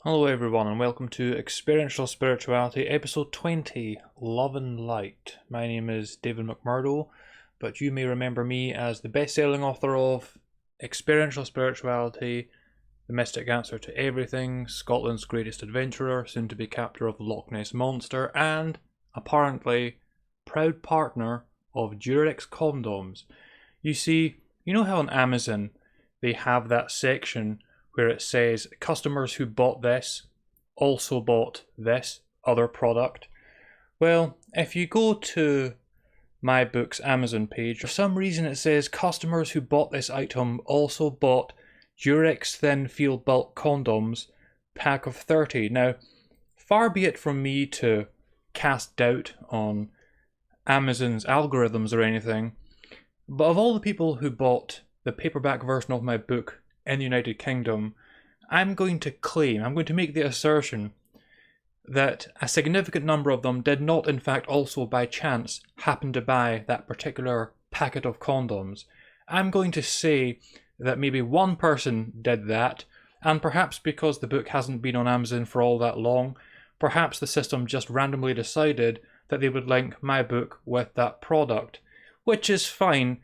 Hello everyone and welcome to Experiential Spirituality, episode 20, Love and Light. My name is David McMurdo, but you may remember me as the best-selling author of Experiential Spirituality, The Mystic Answer to Everything, Scotland's Greatest Adventurer, soon to be captor of the Loch Ness Monster, and, apparently, proud partner of Durex condoms. You see, you know how on Amazon they have that section where it says customers who bought this also bought this other product? Well, if you go to my book's Amazon page, for some reason it says customers who bought this item also bought Durex Thin Feel Bulk Condoms, pack of 30. Now, far be it from me to cast doubt on Amazon's algorithms or anything, but of all the people who bought the paperback version of my book in the United Kingdom, I'm going to make the assertion that a significant number of them did not in fact also by chance happen to buy that particular packet of condoms. I'm going to say that maybe one person did that, and perhaps because the book hasn't been on Amazon for all that long, perhaps the system just randomly decided that they would link my book with that product, which is fine.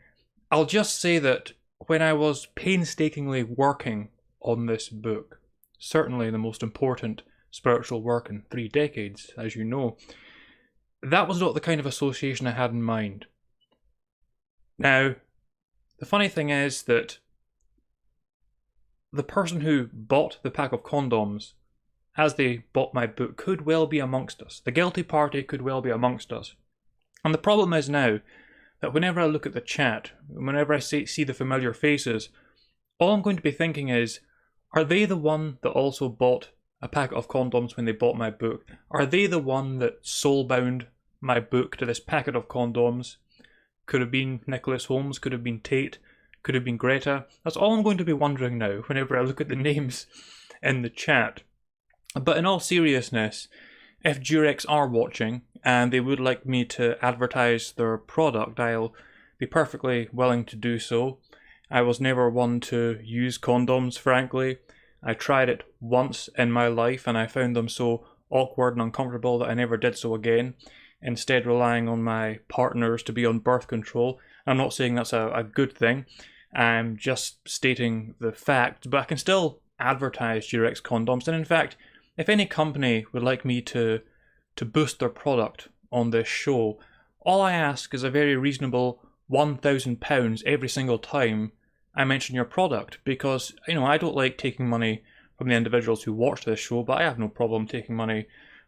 I'll just say that when I was painstakingly working on this book, certainly the most important spiritual work in 3 decades, as you know, that was not the kind of association I had in mind. Now, the funny thing is that the person who bought the pack of condoms as they bought my book could well be amongst us. The guilty party could well be amongst us. And the problem is now that whenever I look at the chat, whenever I see the familiar faces, all I'm going to be thinking is, are they the one that also bought a packet of condoms when they bought my book? Are they the one that soul-bound my book to this packet of condoms? Could have been Nicholas Holmes, could have been Tate, could have been Greta. That's all I'm going to be wondering now whenever I look at the names in the chat. But in all seriousness, if Durex are watching and they would like me to advertise their product, I'll be perfectly willing to do so. I was never one to use condoms, frankly. I tried it once in my life and I found them so awkward and uncomfortable that I never did so again, instead relying on my partners to be on birth control. I'm not saying that's a good thing, I'm just stating the fact, but I can still advertise Durex condoms. And in fact, if any company would like me to boost their product on this show, all I ask is a very reasonable £1,000 every single time I mention your product, because, you know, I don't like taking money from the individuals who watch this show, but I have no problem taking money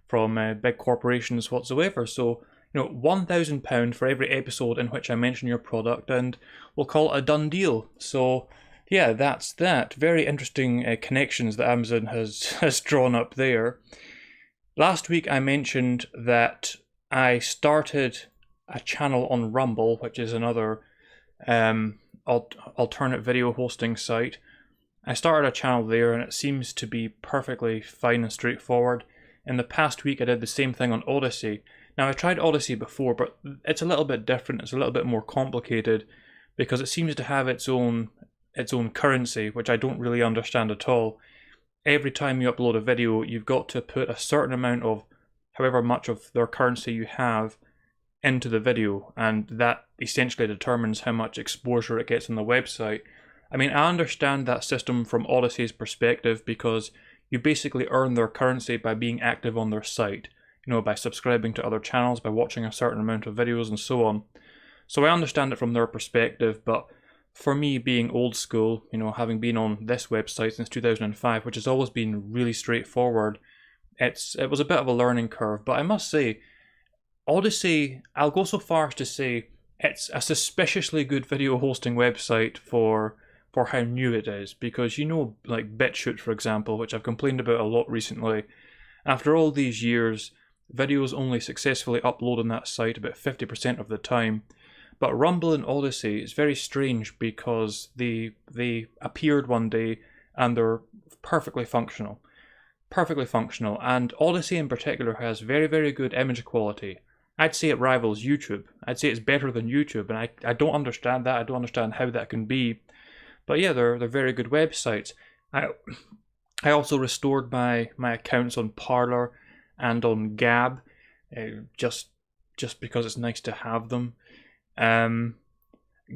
from big corporations whatsoever. So, you know, £1,000 for every episode in which I mention your product, and we'll call it a done deal. So yeah, that's that. Very interesting connections that Amazon has drawn up there. Last week I mentioned that I started a channel on Rumble, which is another alternate video hosting site. I started a channel there and it seems to be perfectly fine and straightforward. In the past week I did the same thing on Odyssey. Now I tried Odyssey before, but it's a little bit different, it's a little bit more complicated, because it seems to have its own currency, which I don't really understand at all. Every time you upload a video, you've got to put a certain amount of however much of their currency you have into the video, and that essentially determines how much exposure it gets on the website. I mean, I understand that system from Odyssey's perspective, because you basically earn their currency by being active on their site, you know, by subscribing to other channels, by watching a certain amount of videos and so on. So I understand it from their perspective, but for me, being old school, you know, having been on this website since 2005, which has always been really straightforward, it was a bit of a learning curve. But I must say, Odyssey, I'll go so far as to say it's a suspiciously good video hosting website for how new it is, because, you know, like BitChute, for example, which I've complained about a lot recently, after all these years, videos only successfully upload on that site about 50% of the time. But Rumble and Odyssey is very strange, because they appeared one day and they're perfectly functional. Perfectly functional. And Odyssey in particular has very, very good image quality. I'd say it rivals YouTube. I'd say it's better than YouTube, and I don't understand that. I don't understand how that can be. But yeah, they're very good websites. I also restored my accounts on Parler and on Gab, just because it's nice to have them.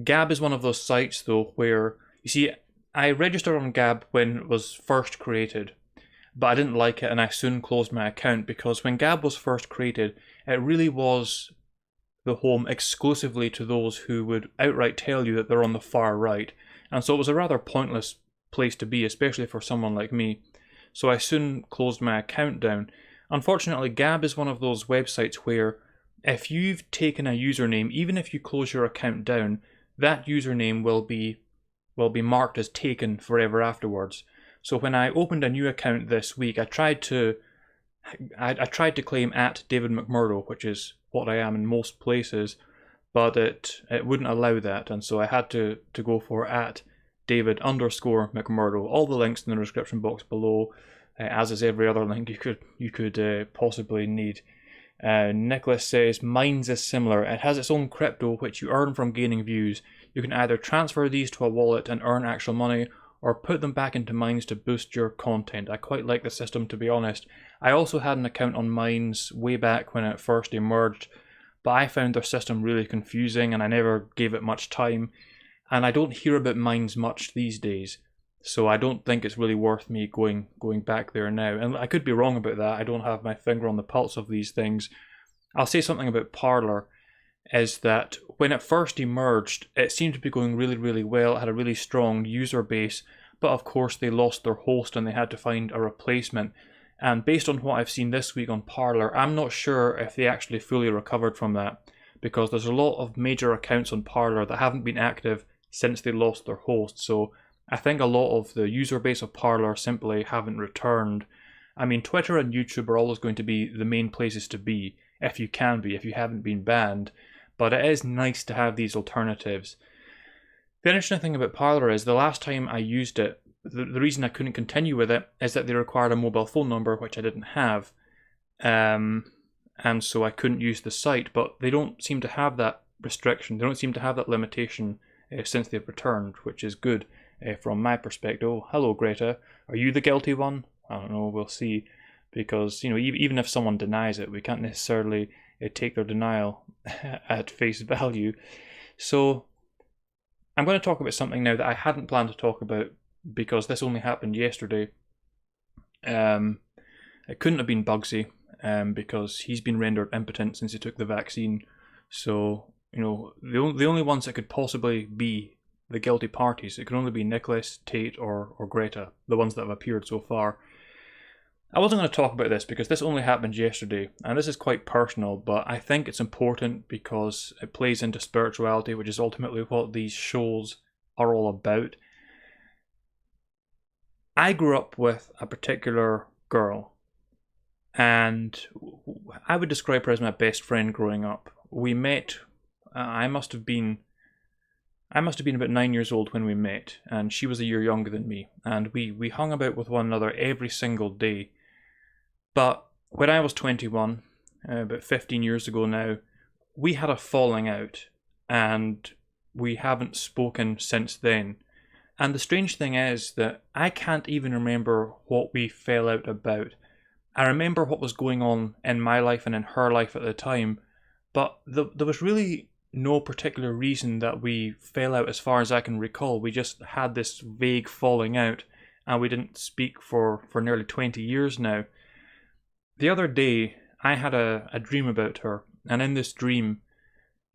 Gab is one of those sites though where, you see, I registered on Gab when it was first created, but I didn't like it and I soon closed my account because when Gab was first created, it really was the home exclusively to those who would outright tell you that they're on the far right, and so it was a rather pointless place to be, especially for someone like me. So I soon closed my account down. Unfortunately, Gab is one of those websites where if you've taken a username, even if you close your account down, that username will be marked as taken forever afterwards. So when I opened a new account this week, I tried to claim at David McMurdo, which is what I am in most places, but it wouldn't allow that, and so I had to go for at David_McMurdo. All the links in the description box below, as is every other link you could possibly need. Nicholas says, Minds is similar. It has its own crypto, which you earn from gaining views. You can either transfer these to a wallet and earn actual money, or put them back into Minds to boost your content. I quite like the system, to be honest. I also had an account on Minds way back when it first emerged, but I found their system really confusing and I never gave it much time. And I don't hear about Minds much these days, so I don't think it's really worth me going back there now. And I could be wrong about that. I don't have my finger on the pulse of these things. I'll say something about Parler, is that when it first emerged, it seemed to be going really, really well. It had a really strong user base, but of course they lost their host and they had to find a replacement. And based on what I've seen this week on Parler, I'm not sure if they actually fully recovered from that, because there's a lot of major accounts on Parler that haven't been active since they lost their host. So I think a lot of the user base of Parler simply haven't returned. I mean, Twitter and YouTube are always going to be the main places to be, if you haven't been banned, but it is nice to have these alternatives. The interesting thing about Parler is the last time I used it, the reason I couldn't continue with it is that they required a mobile phone number, which I didn't have, and so I couldn't use the site, but they don't seem to have that restriction, they don't seem to have that limitation since they've returned, which is good from my perspective. Oh, hello Greta, are you the guilty one? I don't know, we'll see, because even if someone denies it, we can't necessarily take their denial at face value. So I'm going to talk about something now that I hadn't planned to talk about, because this only happened yesterday. It couldn't have been Bugsy, because he's been rendered impotent since he took the vaccine. So the only ones that could possibly be the guilty parties, it could only be Nicholas, Tate, or Greta, the ones that have appeared so far. I wasn't going to talk about this because this only happened yesterday, and this is quite personal, but I think it's important because it plays into spirituality, which is ultimately what these shows are all about. I grew up with a particular girl, and I would describe her as my best friend growing up. We met, I must have been about 9 years old when we met, and she was a year younger than me, and we hung about with one another every single day. But when I was 21, about 15 years ago now, we had a falling out, and we haven't spoken since then. And the strange thing is that I can't even remember what we fell out about. I remember what was going on in my life and in her life at the time, but there was really no particular reason that we fell out as far as I can recall. We just had this vague falling out, and we didn't speak for nearly 20 years now. The other day, I had a dream about her, and in this dream,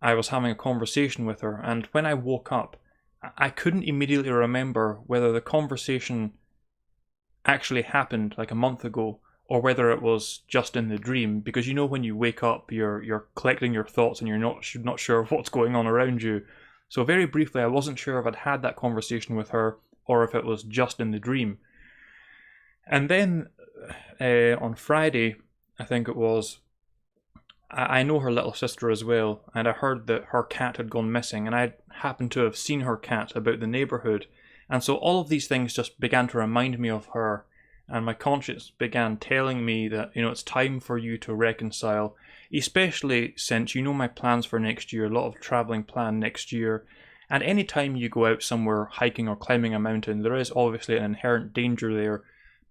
I was having a conversation with her, and when I woke up, I couldn't immediately remember whether the conversation actually happened like a month ago, or whether it was just in the dream, because when you wake up, you're collecting your thoughts and you're not sure what's going on around you. So very briefly, I wasn't sure if I'd had that conversation with her, or if it was just in the dream. And then on Friday, I think it was, I know her little sister as well, and I heard that her cat had gone missing, and I happened to have seen her cat about the neighbourhood, and so all of these things just began to remind me of her, and my conscience began telling me that it's time for you to reconcile, especially since my plans for next year, a lot of travelling planned next year, and any time you go out somewhere hiking or climbing a mountain, there is obviously an inherent danger there.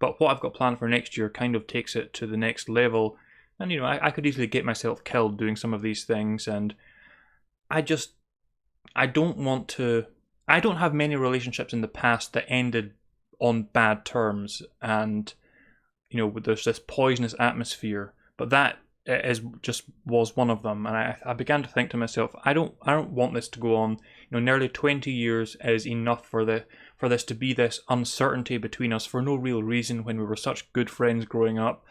But what I've got planned for next year kind of takes it to the next level. And, you know, I could easily get myself killed doing some of these things. And I don't want to... I don't have many relationships in the past that ended on bad terms. And, you know, there's this poisonous atmosphere. But that was one of them. And I began to think to myself, I don't want this to go on. You know, nearly 20 years is enough for this to be this uncertainty between us for no real reason when we were such good friends growing up.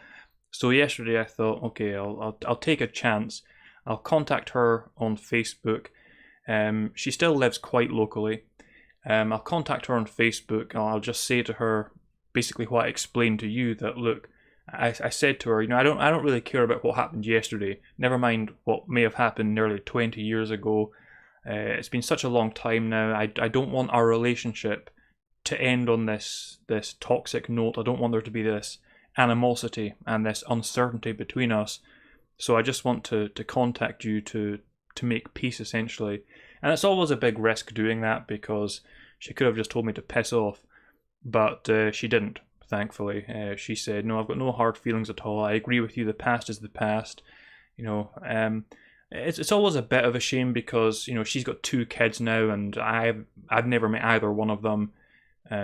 So yesterday I thought, okay, I'll take a chance. I'll contact her on Facebook. She still lives quite locally. I'll contact her on Facebook. I'll just say to her basically what I explained to you, that look, I said to her, you know, I don't really care about what happened yesterday. Never mind what may have happened nearly 20 years ago. It's been such a long time now. I don't want our relationship to end on this toxic note. I don't want there to be this animosity and this uncertainty between us. So I just want to contact you to make peace, essentially. And it's always a big risk doing that, because she could have just told me to piss off, but she didn't. Thankfully, she said, "No, I've got no hard feelings at all. I agree with you. The past is the past." You know, it's always a bit of a shame because, you know, she's got 2 kids now, and I've never met either one of them,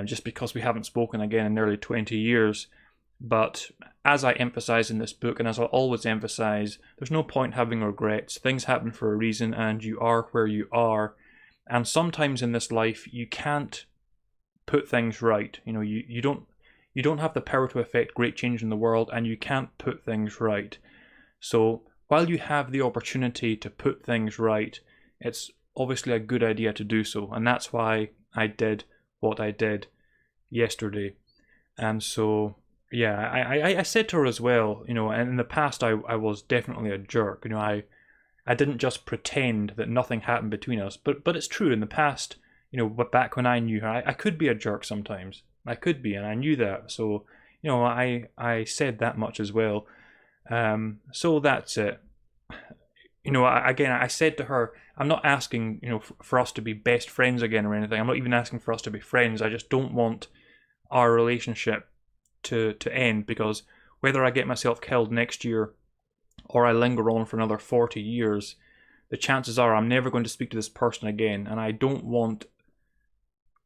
just because we haven't spoken again in nearly 20 years. But as I emphasize in this book, and as I'll always emphasize, there's no point having regrets. Things happen for a reason, and you are where you are. And sometimes in this life, you can't put things right. You know, you don't have the power to affect great change in the world, and you can't put things right. So while you have the opportunity to put things right, it's obviously a good idea to do so. And that's why I did what I did yesterday. And so, yeah, I said to her as well, you know, and in the past I was definitely a jerk. You know, I didn't just pretend that nothing happened between us. But it's true, in the past, you know, back when I knew her, I could be a jerk sometimes. I could be, and I knew that. So, you know, I said that much as well. So that's it. You know, again, I said to her, I'm not asking, you know, for us to be best friends again or anything. I'm not even asking for us to be friends. I just don't want our relationship to end, because whether I get myself killed next year or I linger on for another 40 years, the chances are I'm never going to speak to this person again. And I don't want,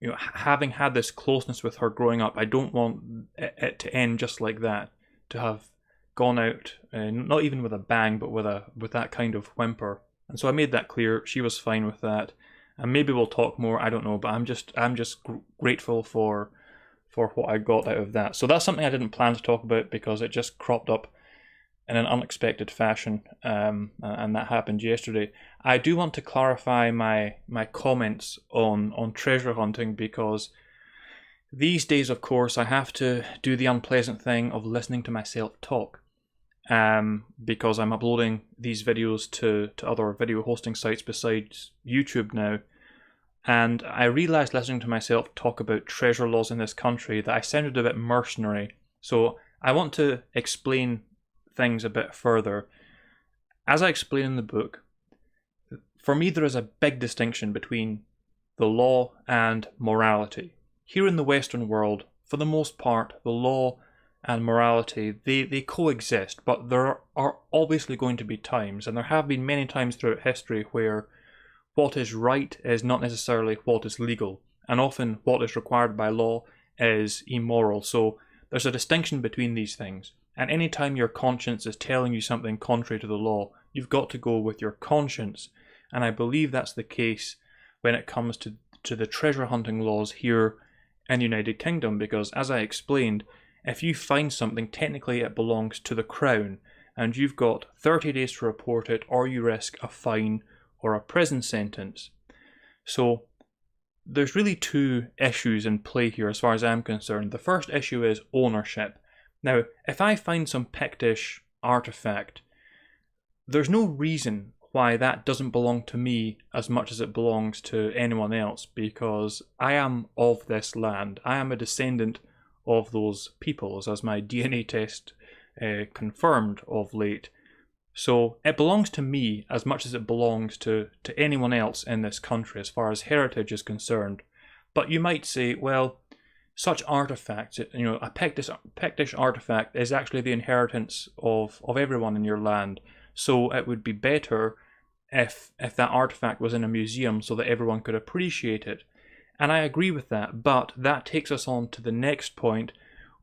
you know, having had this closeness with her growing up, I don't want it to end just like that, to have gone out, not even with a bang, but with that kind of whimper. And so I made that clear. She was fine with that, and maybe we'll talk more. I don't know, but I'm just grateful for what I got out of that. So that's something I didn't plan to talk about, because it just cropped up in an unexpected fashion, and that happened yesterday. I do want to clarify my comments on treasure hunting, because these days, of course, I have to do the unpleasant thing of listening to myself talk, because I'm uploading these videos to other video hosting sites besides YouTube now. And I realised, listening to myself talk about treasure laws in this country, that I sounded a bit mercenary. So I want to explain things a bit further. As I explain in the book, for me there is a big distinction between the law and morality. Here in the Western world, for the most part, the law and morality, they coexist, but there are obviously going to be times, and there have been many times throughout history, where what is right is not necessarily what is legal, and often what is required by law is immoral. So there's a distinction between these things, and any time your conscience is telling you something contrary to the law, you've got to go with your conscience. And I believe that's the case when it comes to the treasure hunting laws here in the United Kingdom, because as I explained, if you find something, technically it belongs to the Crown, and you've got 30 days to report it, or you risk a fine or a prison sentence. So there's really 2 issues in play here as far as I'm concerned. The first issue is ownership. Now, if I find some Pictish artifact, there's no reason why that doesn't belong to me as much as it belongs to anyone else, because I am of this land. I am a descendant of those peoples, as my DNA test confirmed of late. So it belongs to me as much as it belongs to anyone else in this country as far as heritage is concerned. But you might say, well, such artifacts, a Pictish artifact is actually the inheritance of everyone in your land. So it would be better if that artifact was in a museum so that everyone could appreciate it. And I agree with that, but that takes us on to the next point,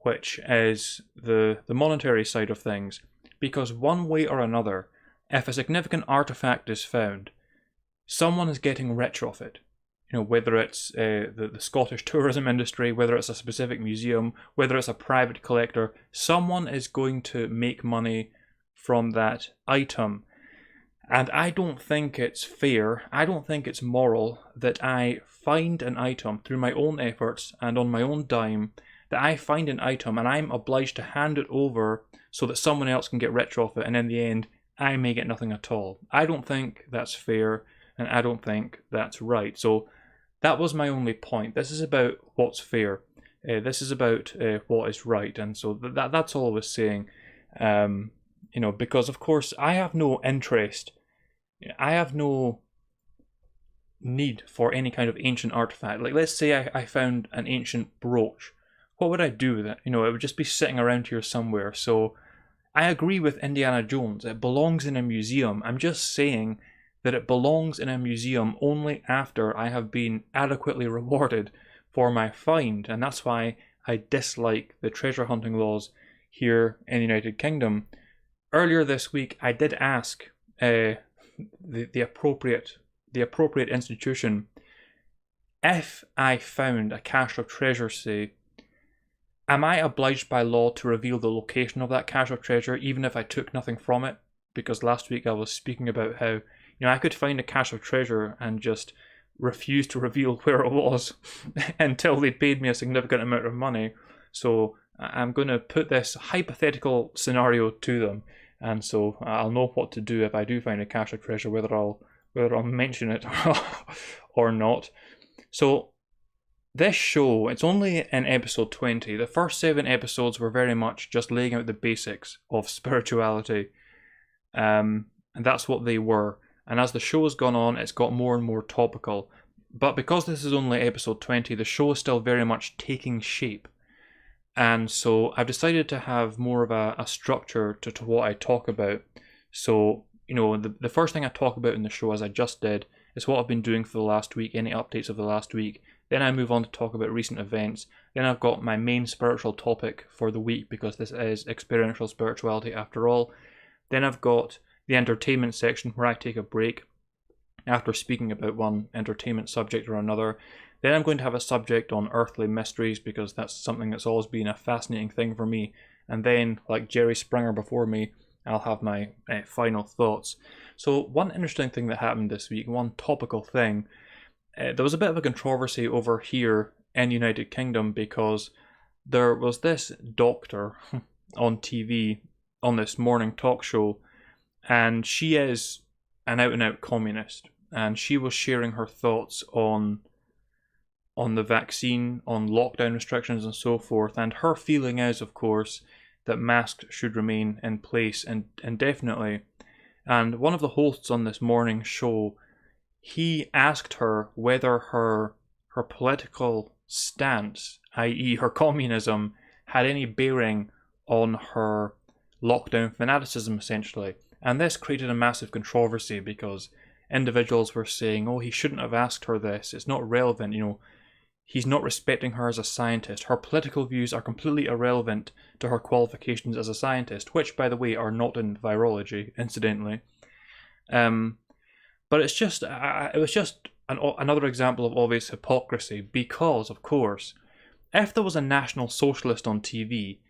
which is the monetary side of things. Because one way or another, if a significant artifact is found, someone is getting rich off it. Whether it's the Scottish tourism industry, whether it's a specific museum, whether it's a private collector, someone is going to make money from that item. And I don't think it's fair, I don't think it's moral that I find an item through my own efforts and on my own dime, that I find an item and I'm obliged to hand it over so that someone else can get rich off it, and in the end, I may get nothing at all. I don't think that's fair, and I don't think that's right. So that was my only point. This is about what's fair. This is about what is right, and so that's all I was saying. Because of course I have no interest. I have no need for any kind of ancient artifact. Like, let's say I found an ancient brooch. What would I do with it? It would just be sitting around here somewhere. So I agree with Indiana Jones. It belongs in a museum. I'm just saying that it belongs in a museum only after I have been adequately rewarded for my find. And that's why I dislike the treasure hunting laws here in the United Kingdom. Earlier this week, I did ask the appropriate institution, if I found a cache of treasure, say, am I obliged by law to reveal the location of that cache of treasure even if I took nothing from it? Because last week I was speaking about how I could find a cache of treasure and just refuse to reveal where it was until they paid me a significant amount of money. So I'm going to put this hypothetical scenario to them, and so I'll know what to do if I do find a cache of treasure, whether I'll mention it or not. So this show, it's only in episode 20. The first 7 episodes were very much just laying out the basics of spirituality, and that's what they were. And as the show has gone on, it's got more and more topical. But because this is only episode 20, the show is still very much taking shape. And so I've decided to have more of a structure to what I talk about. So, the first thing I talk about in the show, as I just did, is what I've been doing for the last week, any updates of the last week. Then I move on to talk about recent events. Then I've got my main spiritual topic for the week, because this is experiential spirituality after all. Then I've got the entertainment section where I take a break after speaking about one entertainment subject or another. Then I'm going to have a subject on earthly mysteries, because that's something that's always been a fascinating thing for me. And then, like Jerry Springer before me, I'll have my final thoughts. So one interesting thing that happened this week, one topical thing, there was a bit of a controversy over here in the United Kingdom, because there was this doctor on TV on this morning talk show, and she is an out-and-out communist, and she was sharing her thoughts on the vaccine, on lockdown restrictions and so forth, and her feeling is, of course, that masks should remain in place indefinitely. And one of the hosts on this morning show, he asked her whether her political stance, i.e. her communism, had any bearing on her lockdown fanaticism, essentially. And this created a massive controversy, because individuals were saying, oh, he shouldn't have asked her this, it's not relevant, he's not respecting her as a scientist. Her political views are completely irrelevant to her qualifications as a scientist, which, by the way, are not in virology, incidentally. But it was just another example of obvious hypocrisy, because, of course, if there was a National Socialist on TV,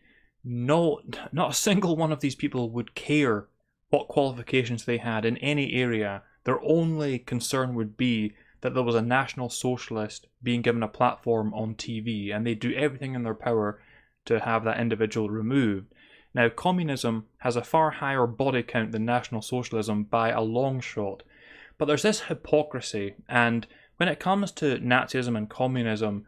not a single one of these people would care what qualifications they had in any area. Their only concern would be that there was a National Socialist being given a platform on TV, and they'd do everything in their power to have that individual removed. Now, communism has a far higher body count than National Socialism by a long shot, but there's this hypocrisy, and when it comes to Nazism and communism,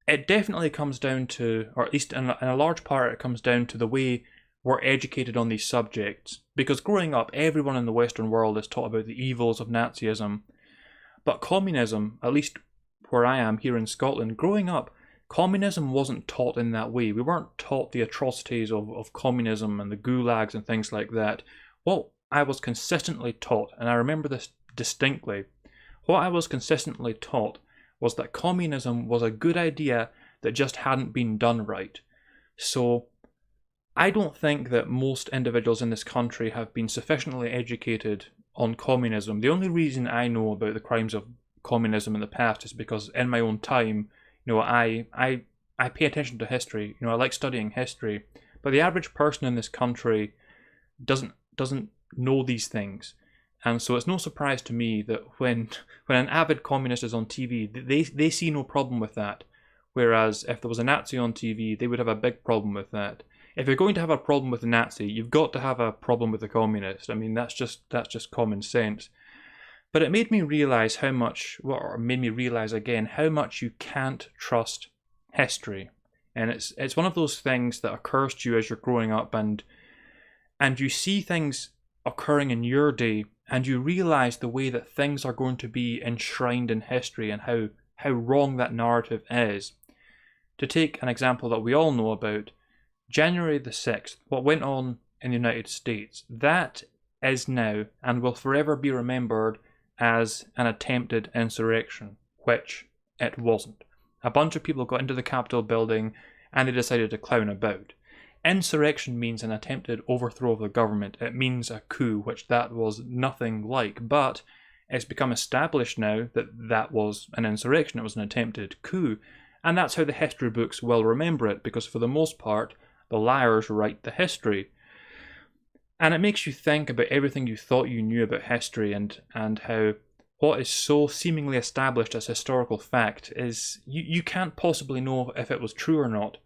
it definitely comes down to, or at least in a large part, it comes down to the way we're educated on these subjects. Because growing up, everyone in the Western world is taught about the evils of Nazism. But communism, at least where I am here in Scotland, growing up, communism wasn't taught in that way. We weren't taught the atrocities of communism and the gulags and things like that. What I was consistently taught, and I remember this distinctly, what I was consistently taught was that communism was a good idea that just hadn't been done right. So I don't think that most individuals in this country have been sufficiently educated on communism. The only reason I know about the crimes of communism in the past is because in my own time, I pay attention to history. I like studying history, but the average person in this country doesn't know these things. And so it's no surprise to me that when an avid communist is on TV, they see no problem with that. Whereas if there was a Nazi on TV, they would have a big problem with that. If you're going to have a problem with the Nazi, you've got to have a problem with the communist. I mean, that's just common sense. But it made me realize how much you can't trust history. And it's one of those things that occurs to you as you're growing up, and you see things occurring in your day, and you realize the way that things are going to be enshrined in history and how wrong that narrative is. To take an example that we all know about, January the 6th, what went on in the United States, that is now and will forever be remembered as an attempted insurrection, which it wasn't. A bunch of people got into the Capitol building and they decided to clown about. Insurrection means an attempted overthrow of the government. It means a coup, which that was nothing like, but it's become established now that that was an insurrection. It was an attempted coup, and that's how the history books will remember it, because for the most part, the liars write the history. And it makes you think about everything you thought you knew about history, and how what is so seemingly established as historical fact is you can't possibly know if it was true or not.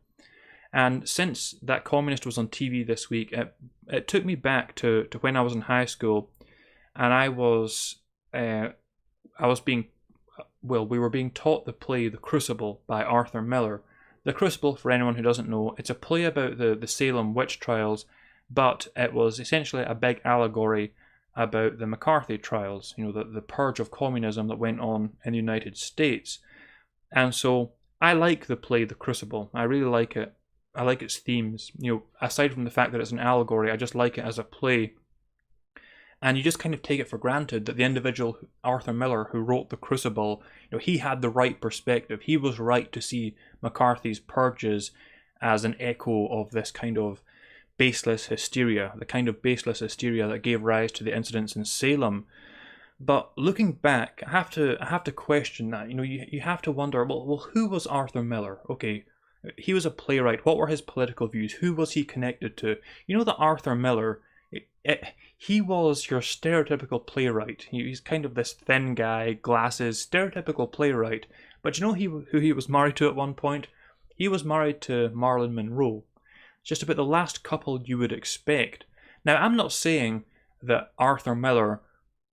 And since that communist was on TV this week, it took me back to when I was in high school, and we were being taught the play The Crucible by Arthur Miller. The Crucible, for anyone who doesn't know, it's a play about the Salem witch trials, but it was essentially a big allegory about the McCarthy trials, the purge of communism that went on in the United States. And so I like the play The Crucible. I really like it. I like its themes. Aside from the fact that it's an allegory, I just like it as a play. And you just kind of take it for granted that the individual, Arthur Miller, who wrote The Crucible, he had the right perspective. He was right to see McCarthy's purges as an echo of this kind of baseless hysteria, the kind of baseless hysteria that gave rise to the incidents in Salem. But looking back, I have to question that. You have to wonder, well, who was Arthur Miller? Okay, he was a playwright. What were his political views? Who was he connected to? That Arthur Miller, he was your stereotypical playwright. He's kind of this thin guy, glasses, stereotypical playwright. But who he was married to at one point? He was married to Marilyn Monroe. Just about the last couple you would expect. Now, I'm not saying that Arthur Miller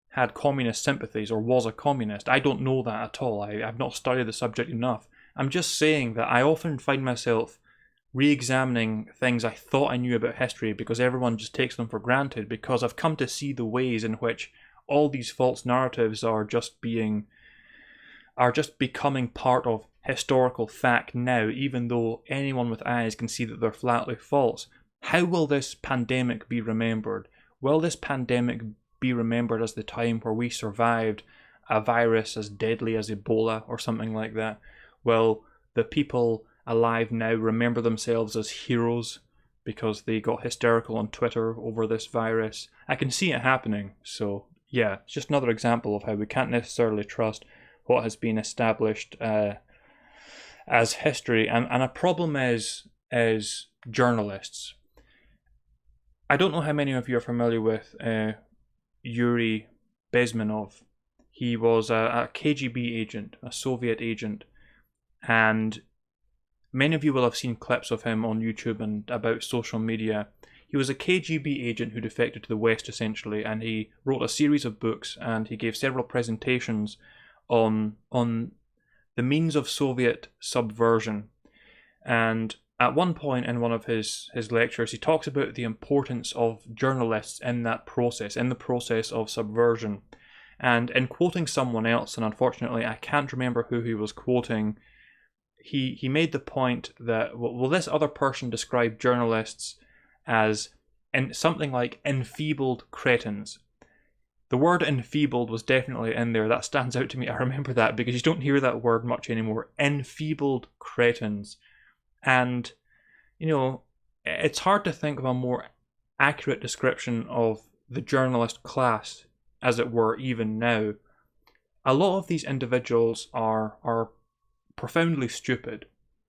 had communist sympathies or was a communist. I don't know that at all. I've not studied the subject enough. I'm just saying that I often find myself re-examining things I thought I knew about history because everyone just takes them for granted, because I've come to see the ways in which all these false narratives are just becoming part of historical fact now, even though anyone with eyes can see that they're flatly false. How will this pandemic be remembered? Will this pandemic be remembered as the time where we survived a virus as deadly as Ebola or something like that? Will the people alive now remember themselves as heroes because they got hysterical on Twitter over this virus? I can see it happening. So yeah, it's just another example of how we can't necessarily trust what has been established as history. And a problem is journalists. I don't know how many of you are familiar with Yuri Bezmenov. He was a KGB agent, a Soviet agent, and many of you will have seen clips of him on YouTube and about social media. He was a KGB agent who defected to the West, essentially, and he wrote a series of books, and he gave several presentations on the means of Soviet subversion. And at one point in one of his lectures, he talks about the importance of journalists in that process, in the process of subversion. And in quoting someone else, and unfortunately I can't remember who he was quoting, he made the point that, well, this other person described journalists as something like enfeebled cretins. The word enfeebled was definitely in there. That stands out to me. I remember that because you don't hear that word much anymore. Enfeebled cretins. And, it's hard to think of a more accurate description of the journalist class, as it were, even now. A lot of these individuals are profoundly stupid.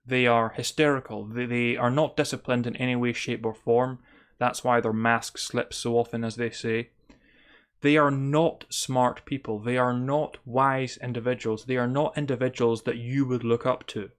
They are hysterical. They are not disciplined in any way, shape, or form. That's why their mask slips so often, as they say. They are not smart people. They are not wise individuals. They are not individuals that you would look up to.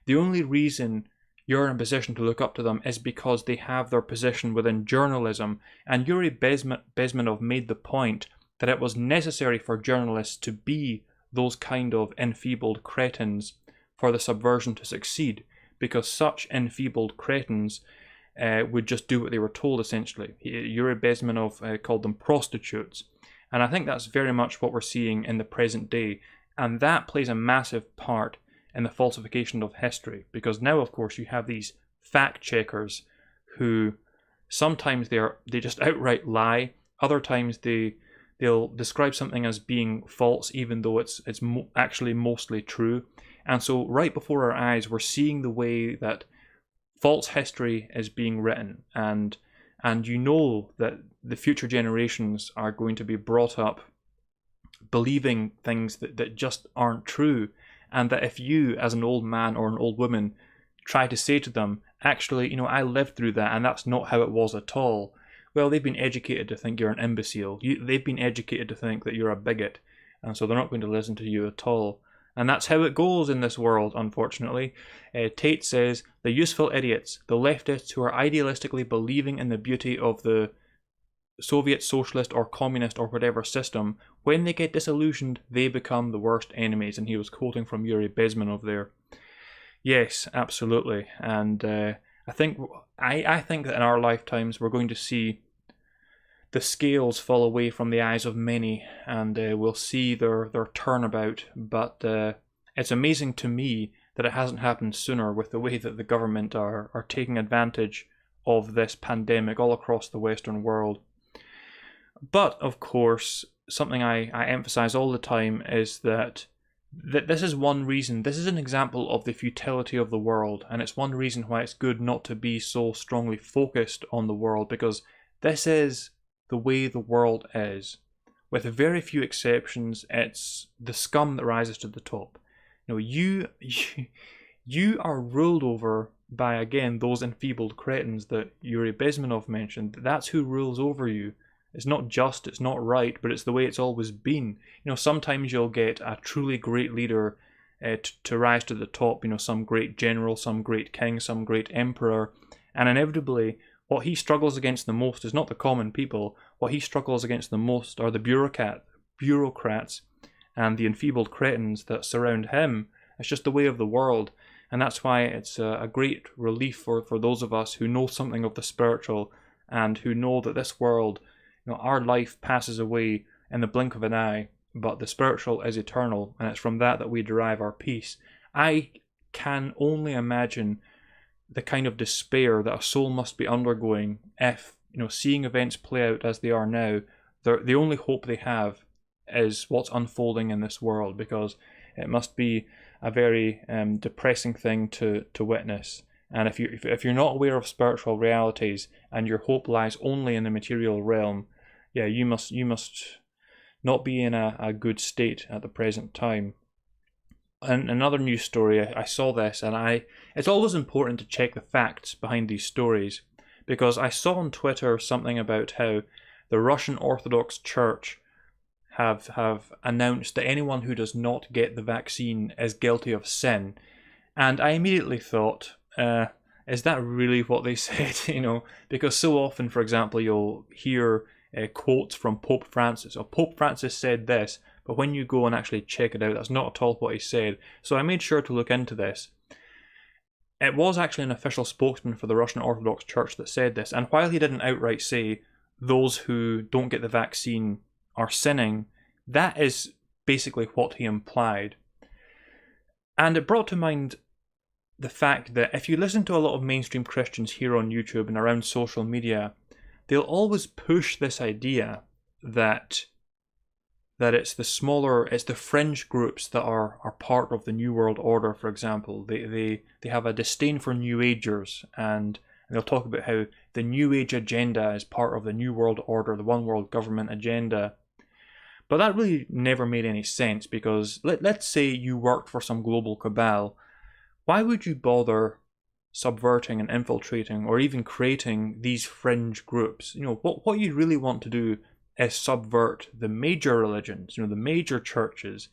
The only reason you're in a position to look up to them is because they have their position within journalism. And Yuri Bezmenov made the point that it was necessary for journalists to be those kind of enfeebled cretins for the subversion to succeed, because such enfeebled cretins would just do what they were told, essentially. Yuri Bezmenov called them prostitutes. And I think that's very much what we're seeing in the present day. And that plays a massive part in the falsification of history, because now, of course, you have these fact checkers who sometimes they just outright lie. Other times they'll describe something as being false, even though it's actually mostly true. And so right before our eyes, we're seeing the way that false history is being written, and that the future generations are going to be brought up believing things that just aren't true, and that if you, as an old man or an old woman, try to say to them, actually, I lived through that and that's not how it was at all, well, they've been educated to think you're an imbecile. They've been educated to think that you're a bigot, and so they're not going to listen to you at all. And that's how it goes in this world, unfortunately. Tate says, the useful idiots, the leftists who are idealistically believing in the beauty of the Soviet socialist or communist or whatever system, when they get disillusioned, they become the worst enemies. And he was quoting from Yuri Bezmenov there. Yes, absolutely. And I think that in our lifetimes we're going to see the scales fall away from the eyes of many, and we'll see their turnabout. But it's amazing to me that it hasn't happened sooner, with the way that the government are taking advantage of this pandemic all across the Western world. But, of course, something I emphasize all the time is that this is one reason, this is an example of the futility of the world, and it's one reason why it's good not to be so strongly focused on the world, because this is the way the world is. With very few exceptions, it's the scum that rises to the top. You are ruled over by, again, those enfeebled cretins that Yuri Bezmenov mentioned. That's who rules over you. It's not just, it's not right, but it's the way it's always been. Sometimes you'll get a truly great leader to rise to the top, some great general, some great king, some great emperor, and inevitably what he struggles against the most is not the common people. What he struggles against the most are the bureaucrats and the enfeebled cretins that surround him. It's just the way of the world, and that's why it's a great relief for those of us who know something of the spiritual and who know that this world, our life passes away in the blink of an eye, but the spiritual is eternal, and it's from that we derive our peace. I can only imagine the kind of despair that a soul must be undergoing if, seeing events play out as they are now, the only hope they have is what's unfolding in this world, because it must be a very depressing thing to witness. And if you're not aware of spiritual realities and your hope lies only in the material realm, yeah, you must not be in a good state at the present time. And another news story, I saw this, and it's always important to check the facts behind these stories, because I saw on Twitter something about how the Russian Orthodox Church have announced that anyone who does not get the vaccine is guilty of sin. And I immediately thought, is that really what they said? Because so often, for example, you'll hear quotes from Pope Francis. Or Pope Francis said this, but when you go and actually check it out, that's not at all what he said. So I made sure to look into this. It was actually an official spokesman for the Russian Orthodox Church that said this, and while he didn't outright say those who don't get the vaccine are sinning, that is basically what he implied. And it brought to mind the fact that if you listen to a lot of mainstream Christians here on YouTube and around social media, they'll always push this idea that it's the fringe groups that are part of the New World Order, for example. They have a disdain for New Agers, and they'll talk about how the New Age agenda is part of the New World Order, the One World Government agenda. But that really never made any sense, because let's say you worked for some global cabal. Why would you bother subverting and infiltrating or even creating these fringe groups? What you really want to do is subvert the major religions, the major churches.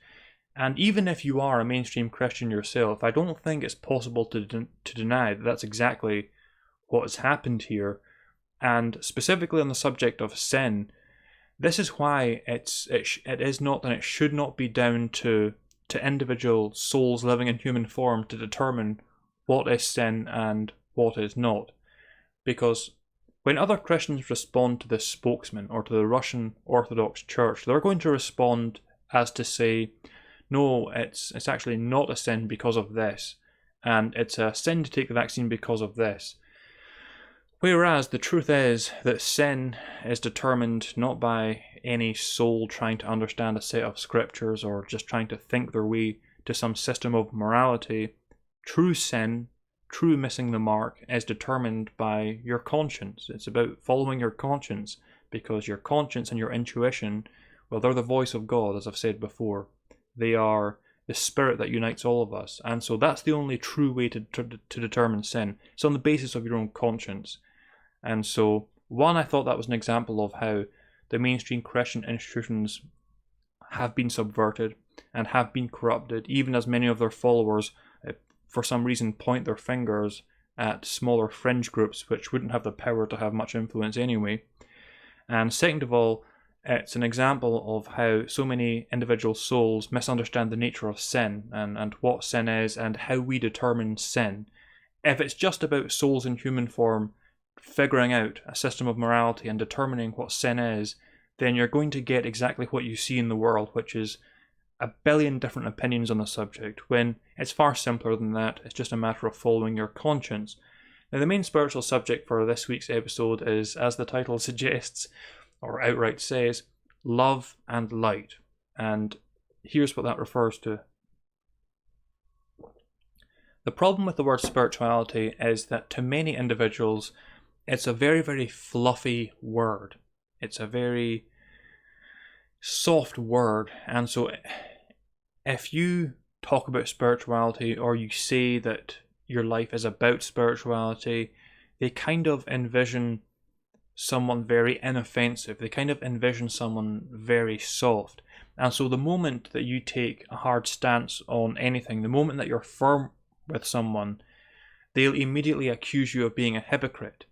And even if you are a mainstream Christian yourself, I don't think it's possible to deny that that's exactly what has happened here. And specifically on the subject of sin, this is why it is not and it should not be down to individual souls living in human form to determine what is sin and what is not. Because when other Christians respond to this spokesman or to the Russian Orthodox Church, they're going to respond as to say, no, it's actually not a sin because of this, and it's a sin to take the vaccine because of this. Whereas the truth is that sin is determined not by any soul trying to understand a set of scriptures or just trying to think their way to some system of morality. True sin, true missing the mark, is determined by your conscience. It's about following your conscience, because your conscience and your intuition, well, they're the voice of God, as I've said before. They are the spirit that unites all of us. And so that's the only true way to determine sin. It's on the basis of your own conscience. And so, I thought that was an example of how the mainstream Christian institutions have been subverted and have been corrupted, even as many of their followers, for some reason, point their fingers at smaller fringe groups which wouldn't have the power to have much influence anyway. And second of all, it's an example of how so many individual souls misunderstand the nature of sin and what sin is and how we determine sin. If it's just about souls in human form figuring out a system of morality and determining what sin is, then you're going to get exactly what you see in the world, which is a billion different opinions on the subject, when it's far simpler than that. It's just a matter of following your conscience. Now, the main spiritual subject for this week's episode is, as the title suggests, or outright says, love and light. And here's what that refers to. The problem with the word spirituality is that to many individuals, it's a very, very fluffy word. It's a very soft word. And so if you talk about spirituality, or you say that your life is about spirituality, they kind of envision someone very inoffensive. They kind of envision someone very soft. And so the moment that you take a hard stance on anything, the moment that you're firm with someone, they'll immediately accuse you of being a hypocrite.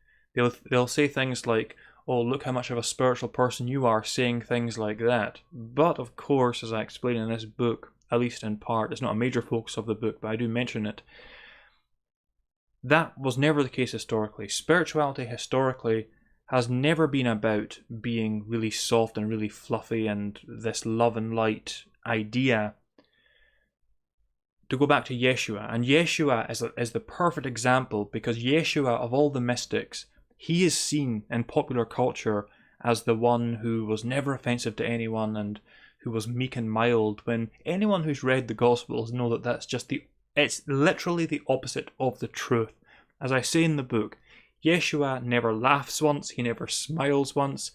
They'll say things like, oh, look how much of a spiritual person you are, saying things like that. But of course, as I explain in this book, at least in part, it's not a major focus of the book, but I do mention it, that was never the case historically. Spirituality historically has never been about being really soft and really fluffy and this love and light idea. To go back to Yeshua, and Yeshua is the perfect example, because Yeshua, of all the mystics, he is seen in popular culture as the one who was never offensive to anyone and who was meek and mild, when anyone who's read the Gospels know that it's literally the opposite of the truth. As I say in the book, Yeshua never laughs once, he never smiles once.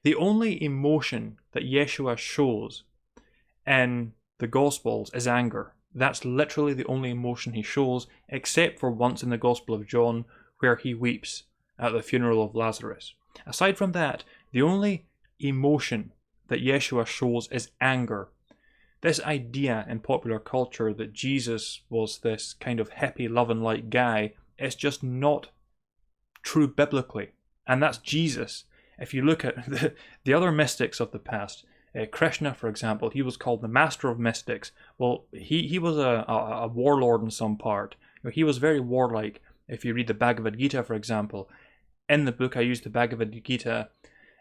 The only emotion that Yeshua shows in the Gospels is anger. That's literally the only emotion he shows, except for once in the Gospel of John, where he weeps at the funeral of Lazarus. Aside from that, the only emotion that Yeshua shows is anger. This idea in popular culture that Jesus was this kind of hippie, love and light guy, is just not true biblically. And that's Jesus. If you look at the other mystics of the past, Krishna, for example, he was called the master of mystics. Well, he was a warlord in some part. He was very warlike. If you read the Bhagavad Gita, for example, in the book I use the Bhagavad Gita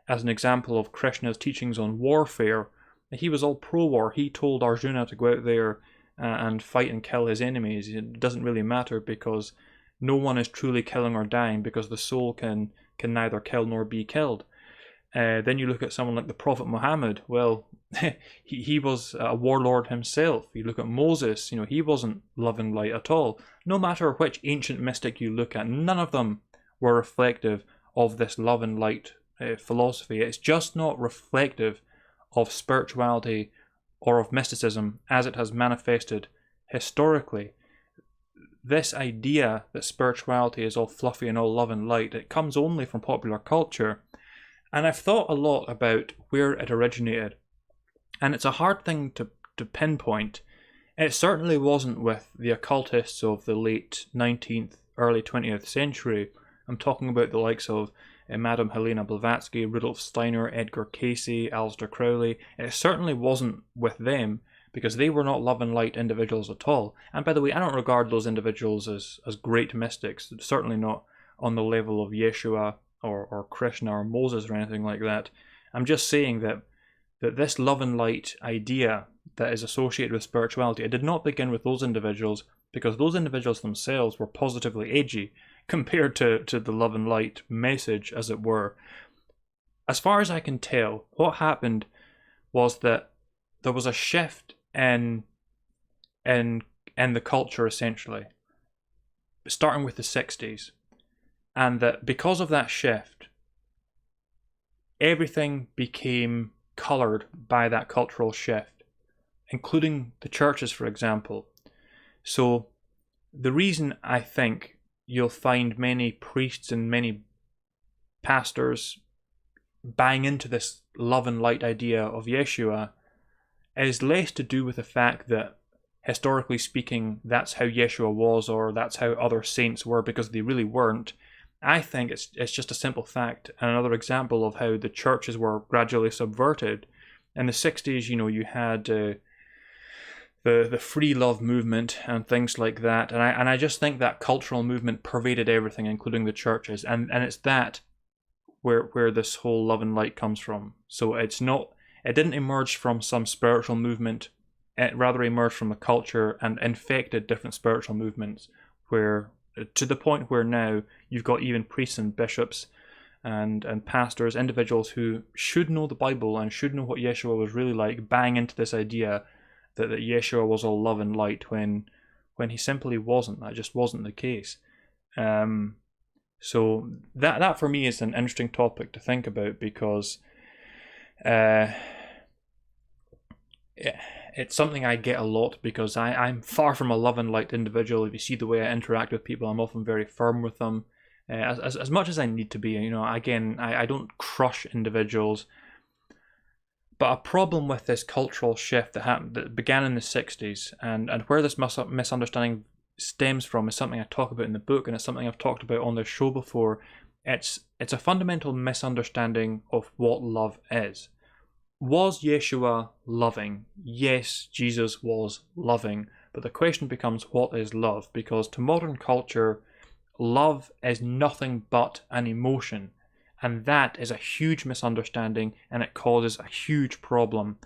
as an example of Krishna's teachings on warfare. He was all pro-war. He told Arjuna to go out there and fight and kill his enemies. It doesn't really matter because no one is truly killing or dying because the soul can neither kill nor be killed. Then you look at someone like the Prophet Muhammad. Well, he was a warlord himself. You look at Moses, he wasn't love and light at all. No matter which ancient mystic you look at, none of them were reflective of this love and light philosophy. It's just not reflective of spirituality or of mysticism as it has manifested historically. This idea that spirituality is all fluffy and all love and light, it comes only from popular culture. And I've thought a lot about where it originated. And it's a hard thing to pinpoint. It certainly wasn't with the occultists of the late 19th, early 20th century. I'm talking about the likes of Madame Helena Blavatsky, Rudolf Steiner, Edgar Cayce, Aleister Crowley. It certainly wasn't with them, because they were not love and light individuals at all. And by the way, I don't regard those individuals as great mystics, certainly not on the level of Yeshua or Krishna or Moses or anything like that. I'm just saying that this love and light idea that is associated with spirituality, it did not begin with those individuals, because those individuals themselves were positively edgy compared to the love and light message, as it were. As far as I can tell, what happened was that there was a shift in the culture, essentially, starting with the 60s, and that because of that shift, everything became coloured by that cultural shift, including the churches, for example. So the reason I think you'll find many priests and many pastors buying into this love and light idea of Yeshua is less to do with the fact that, historically speaking, that's how Yeshua was, or that's how other saints were, because they really weren't. I think it's just a simple fact, and another example of how the churches were gradually subverted. In the 60s, you had the free love movement and things like that, and I just think that cultural movement pervaded everything, including the churches, and it's that where this whole love and light comes from. So it didn't emerge from some spiritual movement. It rather emerged from a culture and infected different spiritual movements, where to the point where now you've got even priests and bishops and pastors, individuals who should know the Bible and should know what Yeshua was really like, bang into this idea that Yeshua was all love and light when he simply wasn't. That just wasn't the case. So that for me is an interesting topic to think about, because it's something I get a lot, because I'm far from a love and light individual. If you see the way I interact with people, I'm often very firm with them, as much as I need to be. Again, I don't crush individuals. But a problem with this cultural shift that began in the 60s, and where this misunderstanding stems from, is something I talk about in the book, and it's something I've talked about on this show before. It's a fundamental misunderstanding of what love is. Was Yeshua loving? Yes, Jesus was loving. But the question becomes, what is love? Because to modern culture, love is nothing but an emotion. And that is a huge misunderstanding, and it causes a huge problem.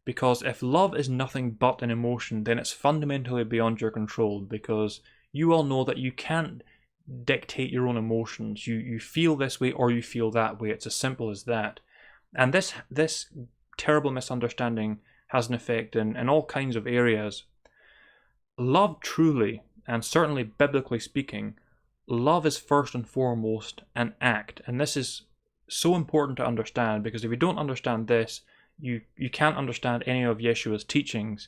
Because if love is nothing but an emotion, then it's fundamentally beyond your control, because you all know that you can't dictate your own emotions. You feel this way or you feel that way. It's as simple as that. And this terrible misunderstanding has an effect in all kinds of areas. Love truly, and certainly biblically speaking, love is first and foremost an act. And this is so important to understand, because if you don't understand this, you can't understand any of Yeshua's teachings.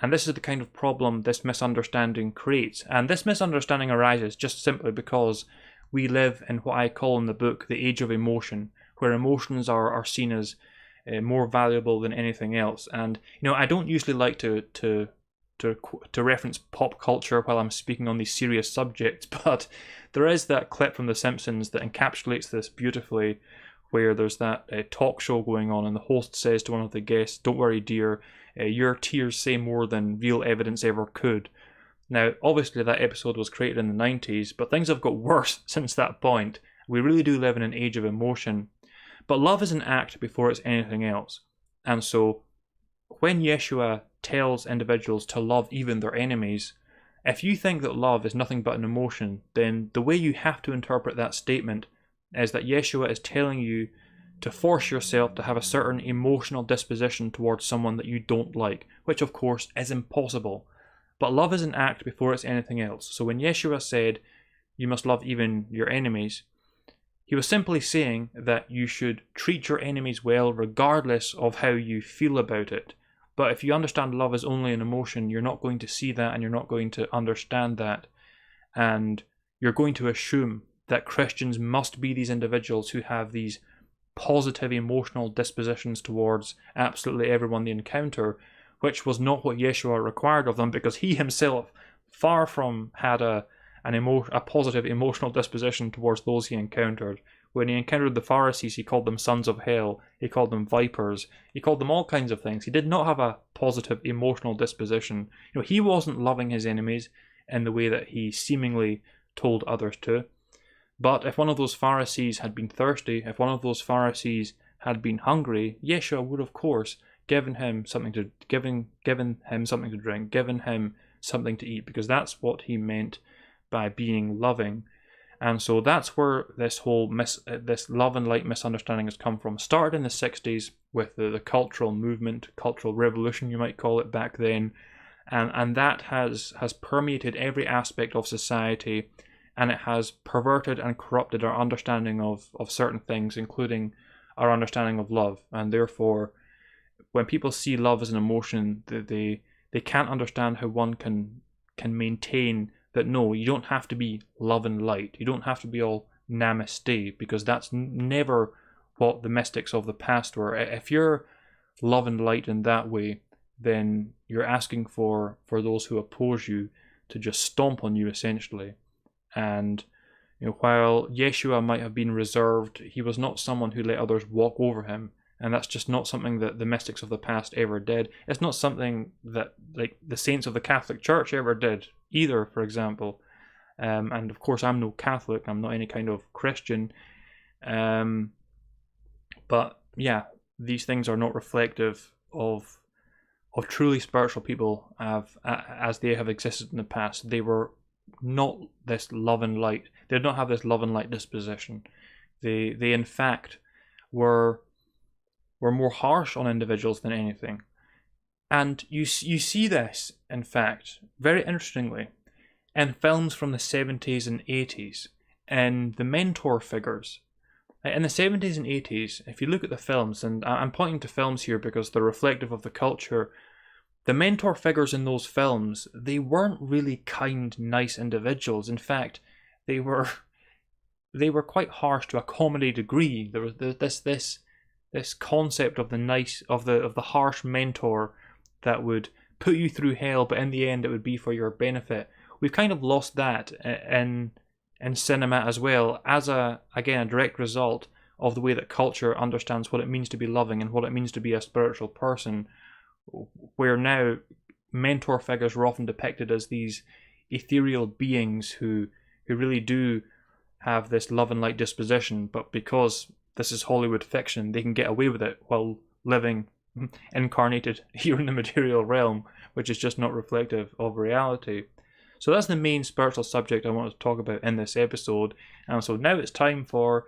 And this is the kind of problem this misunderstanding creates. And this misunderstanding arises just simply because we live in what I call in the book the age of emotion, where emotions are seen as more valuable than anything else. And I don't usually like to reference pop culture while I'm speaking on these serious subjects, but there is that clip from The Simpsons that encapsulates this beautifully, where there's that talk show going on, and the host says to one of the guests, "Don't worry, dear, your tears say more than real evidence ever could." Now, obviously that episode was created in the 90s, but things have got worse since that point. We really do live in an age of emotion. But love is an act before it's anything else. And so when Yeshua tells individuals to love even their enemies, if you think that love is nothing but an emotion, then the way you have to interpret that statement is that Yeshua is telling you to force yourself to have a certain emotional disposition towards someone that you don't like, which of course is impossible. But love is an act before it's anything else. So when Yeshua said, you must love even your enemies, he was simply saying that you should treat your enemies well regardless of how you feel about it. But if you understand love is only an emotion, you're not going to see that and you're not going to understand that. And you're going to assume that Christians must be these individuals who have these positive emotional dispositions towards absolutely everyone they encounter, which was not what Yeshua required of them, because he himself far from had a positive emotional disposition towards those he encountered. When he encountered the Pharisees, he called them sons of hell, he called them vipers, he called them all kinds of things. He did not have a positive emotional disposition. He wasn't loving his enemies in the way that he seemingly told others to. But if one of those Pharisees had been thirsty, if one of those Pharisees had been hungry, Yeshua would of course given him something to drink, given him something to eat, because that's what he meant by being loving. And so that's where this whole this love and light misunderstanding has come from. Started in the 60s with the cultural movement, cultural revolution you might call it back then, and that has permeated every aspect of society, and it has perverted and corrupted our understanding of certain things, including our understanding of love. And therefore, when people see love as an emotion, they can't understand how one can maintain that no, you don't have to be love and light. You don't have to be all namaste, because that's never what the mystics of the past were. If you're love and light in that way, then you're asking for those who oppose you to just stomp on you, essentially. And while Yeshua might have been reserved, he was not someone who let others walk over him. And that's just not something that the mystics of the past ever did. It's not something that the saints of the Catholic Church ever did either, for example. And of course, I'm no Catholic. I'm not any kind of Christian. But yeah, these things are not reflective of truly spiritual people as they have existed in the past. They were not this love and light. They did not have this love and light disposition. They in fact were more harsh on individuals than anything. And you see this, in fact, very interestingly, in films from the 70s and 80s, and the mentor figures. In the 70s and 80s, if you look at the films, and I'm pointing to films here because they're reflective of the culture, the mentor figures in those films, they weren't really kind, nice individuals. In fact, they were quite harsh to a comedy degree. There was this concept of the harsh mentor that would put you through hell, but in the end it would be for your benefit. We've kind of lost that in cinema as well, as a direct result of the way that culture understands what it means to be loving and what it means to be a spiritual person, where now mentor figures are often depicted as these ethereal beings who really do have this love and light disposition, but because this is Hollywood fiction, they can get away with it while living incarnated here in the material realm, which is just not reflective of reality. So that's the main spiritual subject I want to talk about in this episode. And so now it's time for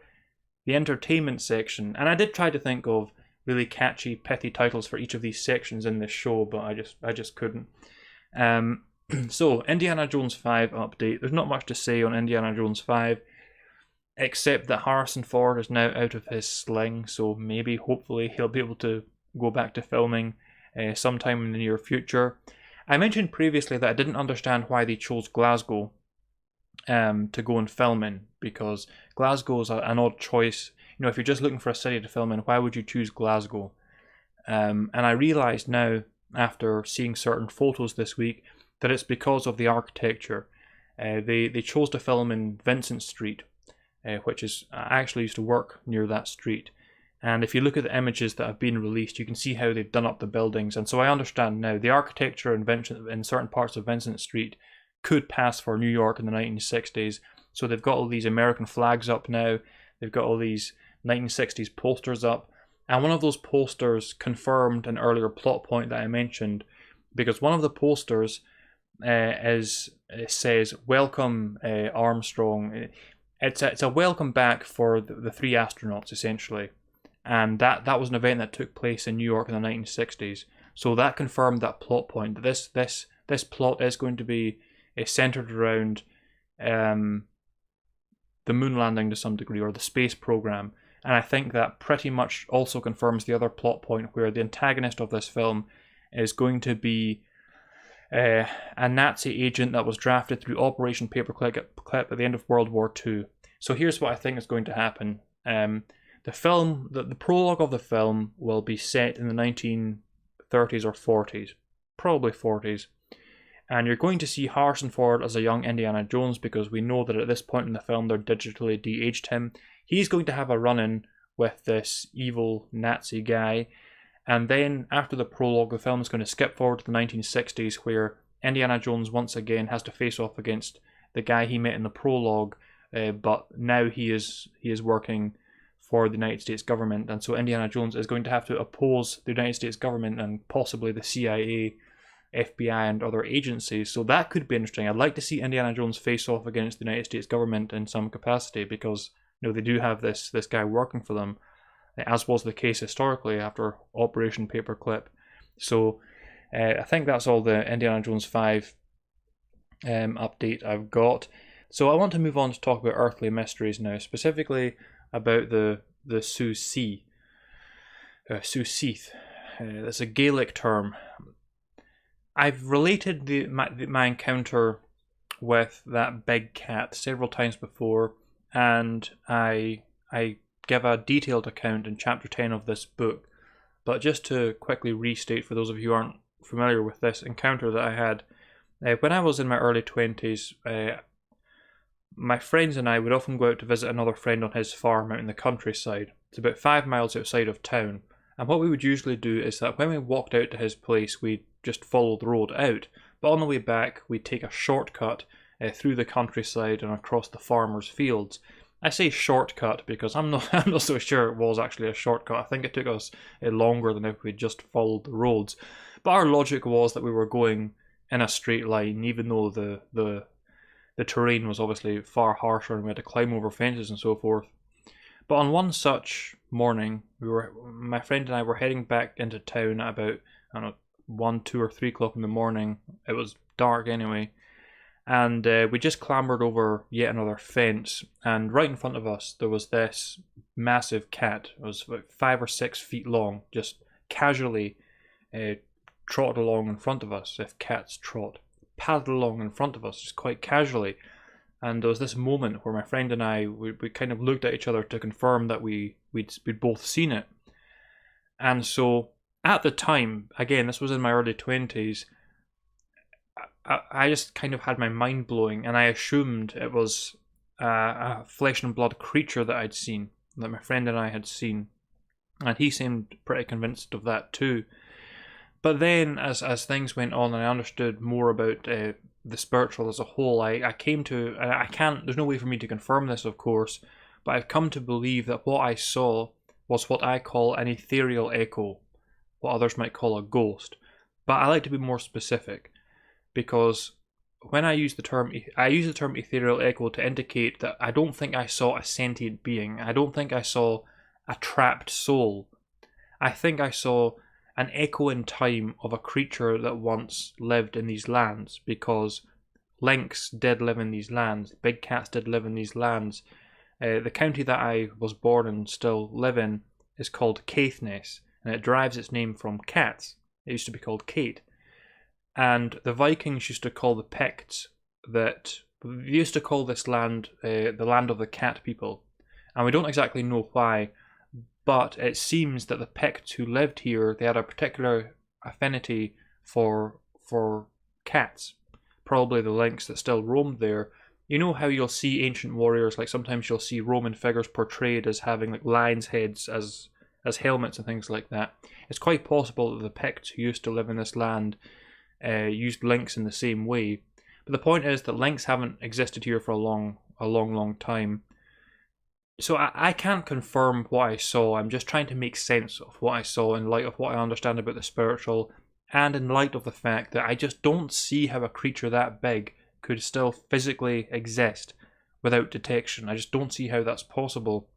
the entertainment section. And I did try to think of really catchy, pithy titles for each of these sections in this show, but I just couldn't. So, Indiana Jones 5 update. There's not much to say on Indiana Jones 5, except that Harrison Ford is now out of his sling, so maybe, hopefully, he'll be able to go back to filming sometime in the near future. I mentioned previously that I didn't understand why they chose Glasgow to go and film in, because Glasgow is an odd choice. If you're just looking for a city to film in, why would you choose Glasgow? And I realised now, after seeing certain photos this week, that it's because of the architecture. They chose to film in Vincent Street, which is, I actually used to work near that street. And if you look at the images that have been released, you can see how they've done up the buildings. And so I understand now the architecture in certain parts of Vincent Street could pass for New York in the 1960s. So they've got all these American flags up now. They've got all these 1960s posters up. And one of those posters confirmed an earlier plot point that I mentioned, because one of the posters it says "Welcome Armstrong." It's a welcome back for the three astronauts essentially, and that was an event that took place in New York in the 1960s. So that confirmed that plot point. This plot is going to be centered around the moon landing to some degree, or the space program. And I think that pretty much also confirms the other plot point, where the antagonist of this film is going to be a Nazi agent that was drafted through Operation Paperclip at the end of World War II. So here's what I think is going to happen. The prologue of the film will be set in the 1930s or 40s, probably 40s. And you're going to see Harrison Ford as a young Indiana Jones, because we know that at this point in the film they're digitally de-aged him. He's going to have a run-in with this evil Nazi guy. And then after the prologue, the film is going to skip forward to the 1960s, where Indiana Jones once again has to face off against the guy he met in the prologue, but now he is working for the United States government. And so Indiana Jones is going to have to oppose the United States government and possibly the CIA, FBI and other agencies. So that could be interesting. I'd like to see Indiana Jones face off against the United States government in some capacity, because they do have this guy working for them, as was the case historically after Operation Paperclip. So I think that's all the Indiana Jones 5 update I've got. So I want to move on to talk about earthly mysteries now, specifically about the Sioux Sea. Sioux Seath. That's a Gaelic term. I've related my encounter with that big cat several times before, and I give a detailed account in chapter 10 of this book. But just to quickly restate for those of you who aren't familiar with this encounter that I had, when I was in my early 20s, my friends and I would often go out to visit another friend on his farm out in the countryside. It's about 5 miles outside of town. And what we would usually do is that when we walked out to his place, we'd just follow the road out. But on the way back, we'd take a shortcut through the countryside and across the farmers' fields. I say shortcut because I'm not so sure it was actually a shortcut. I think it took us longer than if we just followed the roads. But our logic was that we were going in a straight line, even though the terrain was obviously far harsher and we had to climb over fences and so forth. But on one such morning, my friend and I were heading back into town at about, 1, 2 or 3 o'clock in the morning. It was dark anyway. And we just clambered over yet another fence. And right in front of us, there was this massive cat. It was about 5 or 6 feet long, just casually trotted along in front of us, if cats trot. Paddled along in front of us, just quite casually. And there was this moment where my friend and I, we kind of looked at each other to confirm that we'd both seen it. And so, at the time, again, this was in my early 20s, I just kind of had my mind blowing, and I assumed it was a flesh and blood creature that I'd seen, that my friend and I had seen. And he seemed pretty convinced of that too. But then, as things went on and I understood more about the spiritual as a whole, I came to, and I can't, there's no way for me to confirm this, of course, but I've come to believe that what I saw was what I call an ethereal echo, what others might call a ghost. But I like to be more specific, because when I use the term ethereal echo to indicate that I don't think I saw a sentient being. I don't think I saw a trapped soul. I think I saw an echo in time of a creature that once lived in these lands, because lynx did live in these lands, big cats did live in these lands. The county that I was born and still live in is called Caithness, and it derives its name from cats. It used to be called Cate. And the Vikings used to call the Picts they used to call this land the land of the cat people. And we don't exactly know why, but it seems that the Picts who lived here, they had a particular affinity for cats. Probably the lynx that still roamed there. You know how you'll see ancient warriors, like sometimes you'll see Roman figures portrayed as having like lions' heads as helmets and things like that. It's quite possible that the Picts who used to live in this land used lynx in the same way. But the point is that lynx haven't existed here for a long time. So I can't confirm what I saw. I'm just trying to make sense of what I saw in light of what I understand about the spiritual, and in light of the fact that I just don't see how a creature that big could still physically exist without detection. I just don't see how that's possible.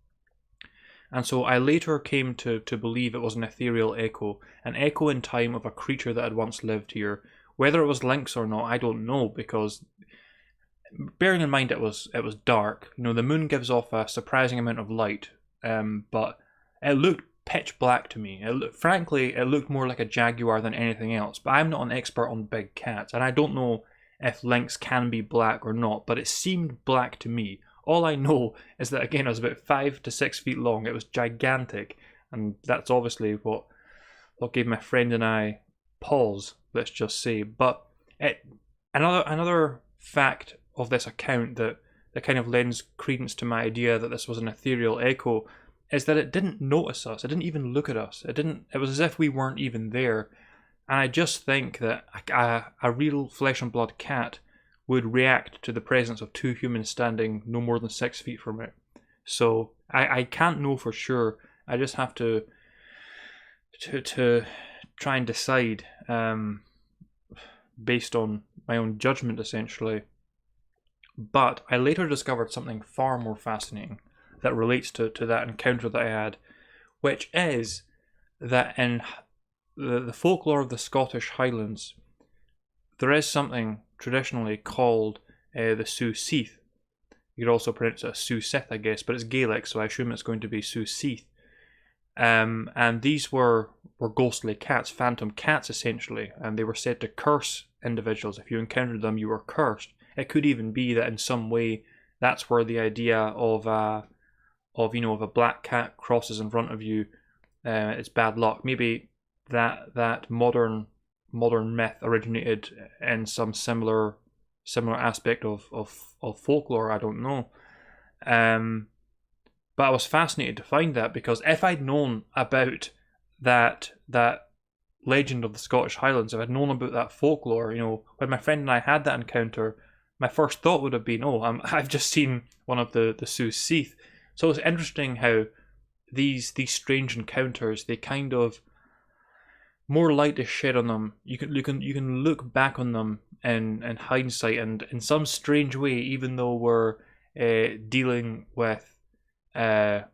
And so I later came to believe it was an ethereal echo, an echo in time of a creature that had once lived here. Whether it was lynx or not, I don't know, because bearing in mind it was dark. You know, the moon gives off a surprising amount of light, but it looked pitch black to me. Frankly, it looked more like a jaguar than anything else. But I'm not an expert on big cats, and I don't know if lynx can be black or not. But it seemed black to me. All I know is that, again, it was about 5 to 6 feet long. It was gigantic, and that's obviously what gave my friend and I pause, let's just say. But another fact of this account that kind of lends credence to my idea that this was an ethereal echo is that it didn't notice us. It didn't even look at us. It was as if we weren't even there. And I just think that a real flesh and blood cat would react to the presence of two humans standing no more than 6 feet from it. So I can't know for sure. I just have to try and decide based on my own judgment, essentially. But I later discovered something far more fascinating that relates to that encounter that I had, which is that in the folklore of the Scottish Highlands, there is something traditionally called the Sioux Seath. You could also pronounce it Sioux Sith, I guess, but it's Gaelic, so I assume it's going to be Sioux Seath. And these were ghostly cats, phantom cats essentially, and they were said to curse individuals. If you encountered them, you were cursed. It could even be that in some way that's where the idea of a black cat crosses in front of you, it's bad luck. Maybe that modern myth originated in some similar aspect of folklore. I don't know. But I was fascinated to find that, because if I'd known about that legend of the Scottish Highlands, if I'd known about that folklore, when my friend and I had that encounter, my first thought would have been, I've just seen one of the Sioux Seath. So it's interesting how these strange encounters, they kind of, more light is shed on them. You can look back on them in hindsight, and in some strange way, even though we're dealing with the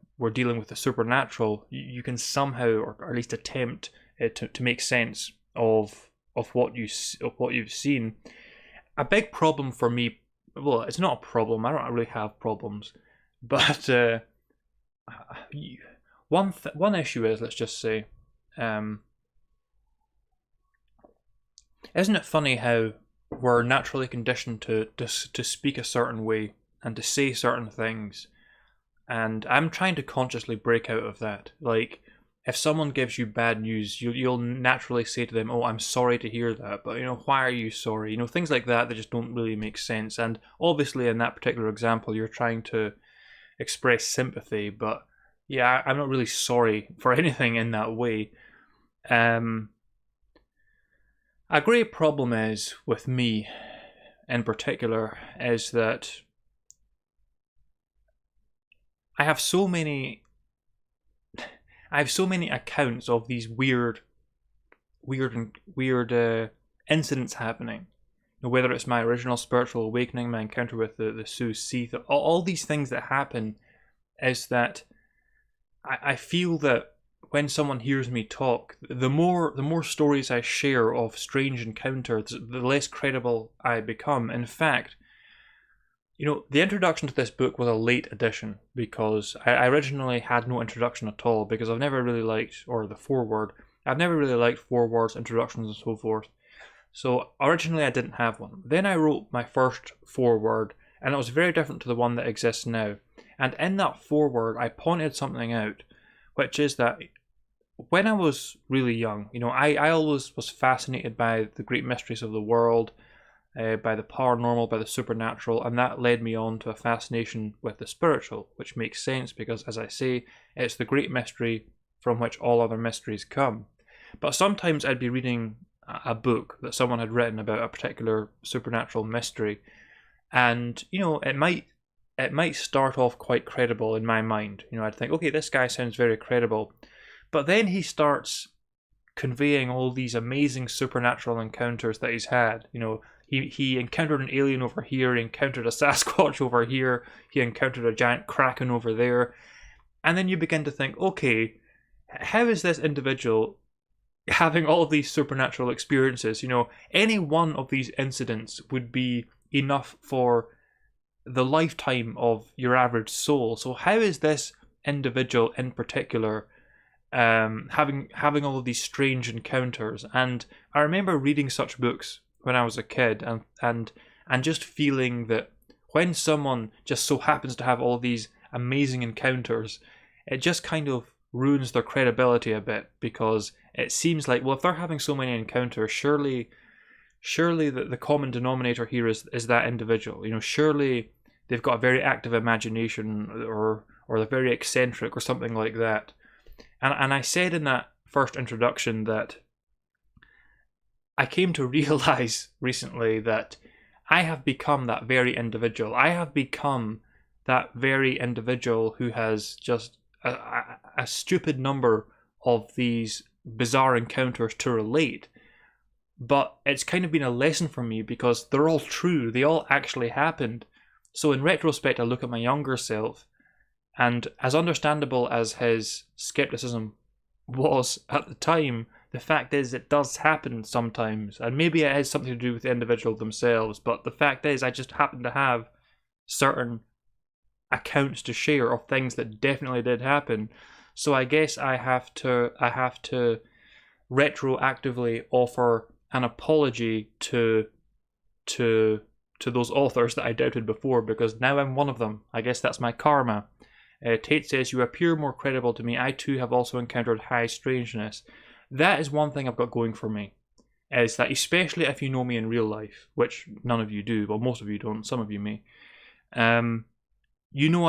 supernatural, you can somehow, or at least attempt to make sense of what you've seen. A big problem for me, well, it's not a problem. I don't really have problems, but one issue is, let's just say, isn't it funny how we're naturally conditioned to speak a certain way and to say certain things? And I'm trying to consciously break out of that. Like, if someone gives you bad news, you'll naturally say to them, "Oh, I'm sorry to hear that," but why are you sorry? Things like that just don't really make sense. And obviously, in that particular example, you're trying to express sympathy, but yeah, I'm not really sorry for anything in that way. A great problem is, with me in particular, is that I have so many accounts of these weird incidents happening. Whether it's my original spiritual awakening, my encounter with the Sioux Seath, all these things that happen, is that I feel that when someone hears me talk, the more stories I share of strange encounters, the less credible I become. In fact, the introduction to this book was a late addition, because I originally had no introduction at all, because I've never really liked, or the foreword, I've never really liked forewords, introductions and so forth. So originally I didn't have one. Then I wrote my first foreword, and it was very different to the one that exists now. And in that foreword, I pointed something out, which is that when I was really young, I always was fascinated by the great mysteries of the world, by the paranormal, by the supernatural, and that led me on to a fascination with the spiritual, which makes sense because, as I say, it's the great mystery from which all other mysteries come. But sometimes I'd be reading a book that someone had written about a particular supernatural mystery, and it might it might start off quite credible in my mind. I'd think, okay, this guy sounds very credible. But then he starts conveying all these amazing supernatural encounters that he's had. He encountered an alien over here, he encountered a Sasquatch over here, he encountered a giant kraken over there. And then you begin to think, okay, how is this individual having all of these supernatural experiences? Any one of these incidents would be enough for the lifetime of your average soul. So how is this individual in particular having all of these strange encounters? And I remember reading such books when I was a kid, and just feeling that when someone just so happens to have all these amazing encounters, it just kind of ruins their credibility a bit, because it seems like, well, if they're having so many encounters, surely the common denominator here is that individual. Surely they've got a very active imagination, or they're very eccentric or something like that. And I said in that first introduction that I came to realize recently that I have become that very individual. I have become that very individual who has just a stupid number of these bizarre encounters to relate. But it's kind of been a lesson for me, because they're all true. They all actually happened. So in retrospect, I look at my younger self, and as understandable as his skepticism was at the time, the fact is it does happen sometimes. And maybe it has something to do with the individual themselves, but the fact is I just happen to have certain accounts to share of things that definitely did happen. So I guess I have to retroactively offer an apology to those authors that I doubted before, because now I'm one of them. I guess that's my karma. Tate says, you appear more credible to me. I too have also encountered high strangeness. That is one thing I've got going for me, is that especially if you know me in real life, which none of you do, well, most of you don't, some of you may, I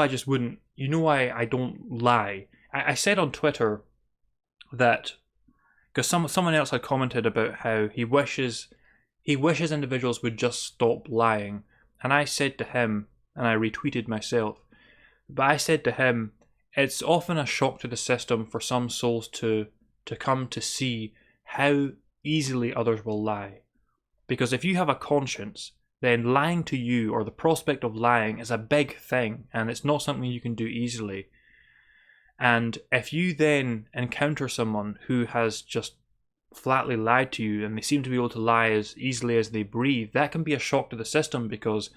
just wouldn't, I don't lie. I said on Twitter that, because someone else had commented about how he wishes individuals would just stop lying, and I said to him, and I retweeted myself, but I said to him, it's often a shock to the system for some souls to come to see how easily others will lie. Because if you have a conscience, then lying to you, or the prospect of lying, is a big thing, and it's not something you can do easily. And if you then encounter someone who has just flatly lied to you, and they seem to be able to lie as easily as they breathe, that can be a shock to the system, because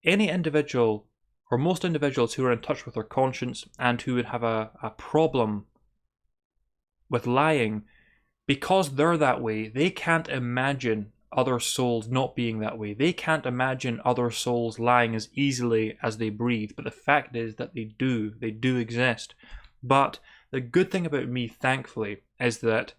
any individual, or most individuals who are in touch with their conscience and who would have a problem with lying, because they're that way, they can't imagine other souls not being that way. They can't imagine other souls lying as easily as they breathe. But the fact is that they do exist. But the good thing about me, thankfully, is that,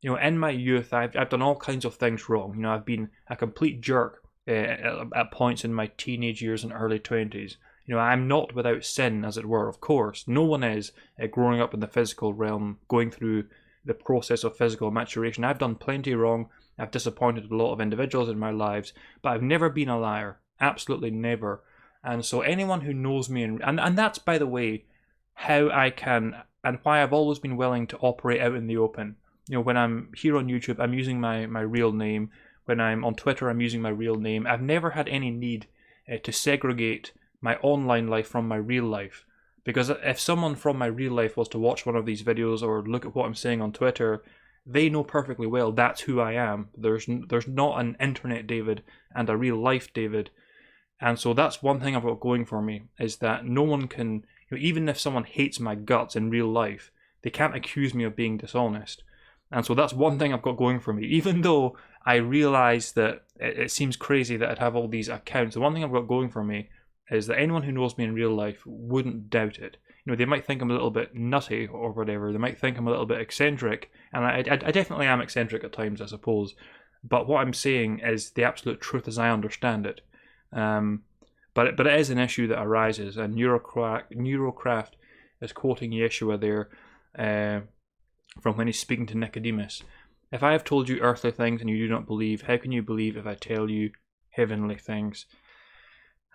in my youth, I've done all kinds of things wrong. I've been a complete jerk at points in my teenage years and early 20s. I'm not without sin, as it were, of course. No one is, growing up in the physical realm, going through the process of physical maturation. I've done plenty wrong. I've disappointed a lot of individuals in my lives, but I've never been a liar. Absolutely never. And so anyone who knows me, and that's, by the way, how I can, and why I've always been willing to operate out in the open. When I'm here on YouTube, I'm using my real name. When I'm on Twitter, I'm using my real name. I've never had any need to segregate my online life from my real life. Because if someone from my real life was to watch one of these videos or look at what I'm saying on Twitter, they know perfectly well that's who I am. There's not an internet David and a real life David. And so that's one thing I've got going for me, is that no one can, even if someone hates my guts in real life, they can't accuse me of being dishonest. And so that's one thing I've got going for me. Even though I realise that it seems crazy that I'd have all these accounts, the one thing I've got going for me is that anyone who knows me in real life wouldn't doubt it. They might think I'm a little bit nutty or whatever. They might think I'm a little bit eccentric. And I definitely am eccentric at times, I suppose. But what I'm saying is the absolute truth as I understand it. But it is an issue that arises. And Neurocraft is quoting Yeshua there from when he's speaking to Nicodemus. If I have told you earthly things and you do not believe, how can you believe if I tell you heavenly things?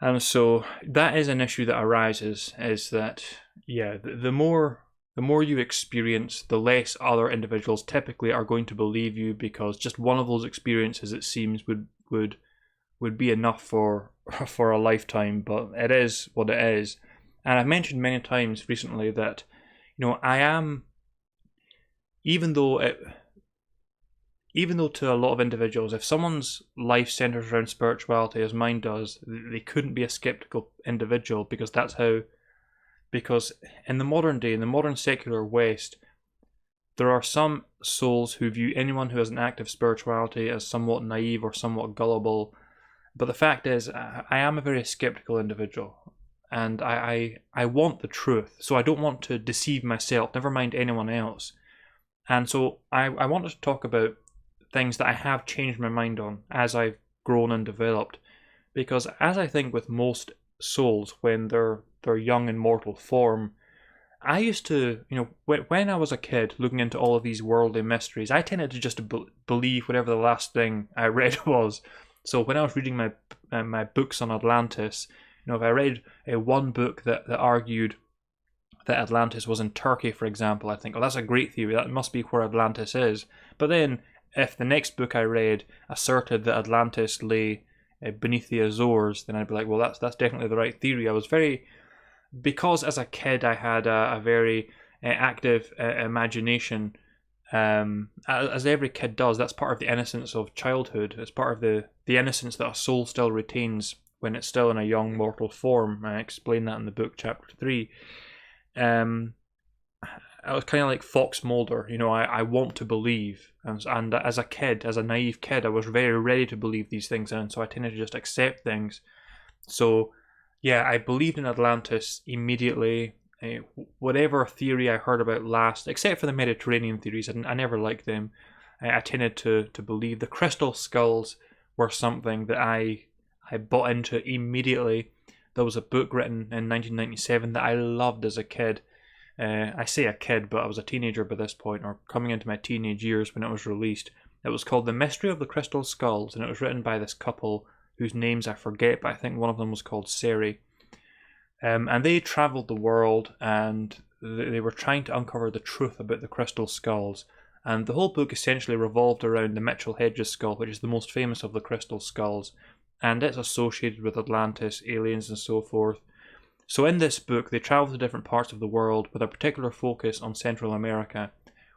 And so that is an issue that arises, is that, yeah, the more you experience, the less other individuals typically are going to believe you, because just one of those experiences, it seems, would be enough for a lifetime. But it is what it is. And I've mentioned many times recently that, I am, even though to a lot of individuals, if someone's life centers around spirituality as mine does, they couldn't be a skeptical individual, because in the modern day, in the modern secular West, there are some souls who view anyone who has an active spirituality as somewhat naive or somewhat gullible. But the fact is, I am a very skeptical individual, and I want the truth, so I don't want to deceive myself, never mind anyone else. And so I wanted to talk about things that I have changed my mind on as I've grown and developed. Because as I think with most souls, when they're young in mortal form, I used to, when I was a kid looking into all of these worldly mysteries, I tended to just believe whatever the last thing I read was. So when I was reading my books on Atlantis, if I read one book that argued that Atlantis was in Turkey, for example, I think, oh, that's a great theory, that must be where Atlantis is. But then, if the next book I read asserted that Atlantis lay beneath the Azores, then I'd be like, well, that's definitely the right theory. I was because as a kid I had a very active imagination, as every kid does. That's part of the innocence of childhood. It's part of the innocence that a soul still retains when it's still in a young mortal form. I explain that in the book, chapter 3. I was kind of like Fox Mulder, I want to believe, and as a kid, as a naive kid, I was very ready to believe these things, and so I tended to just accept things. So, yeah, I believed in Atlantis immediately. Whatever theory I heard about last, except for the Mediterranean theories, I never liked them. I tended to believe the crystal skulls were something that I bought into immediately. There was a book written in 1997 that I loved as a kid. I say a kid, but I was a teenager by this point, or coming into my teenage years when it was released. It was called The Mystery of the Crystal Skulls, and it was written by this couple whose names I forget, but I think one of them was called Seri. And they travelled the world, and they were trying to uncover the truth about the crystal skulls. And the whole book essentially revolved around the Mitchell Hedges skull, which is the most famous of the crystal skulls. And it's associated with Atlantis, aliens, and so forth. So in this book, they travel to different parts of the world with a particular focus on Central America,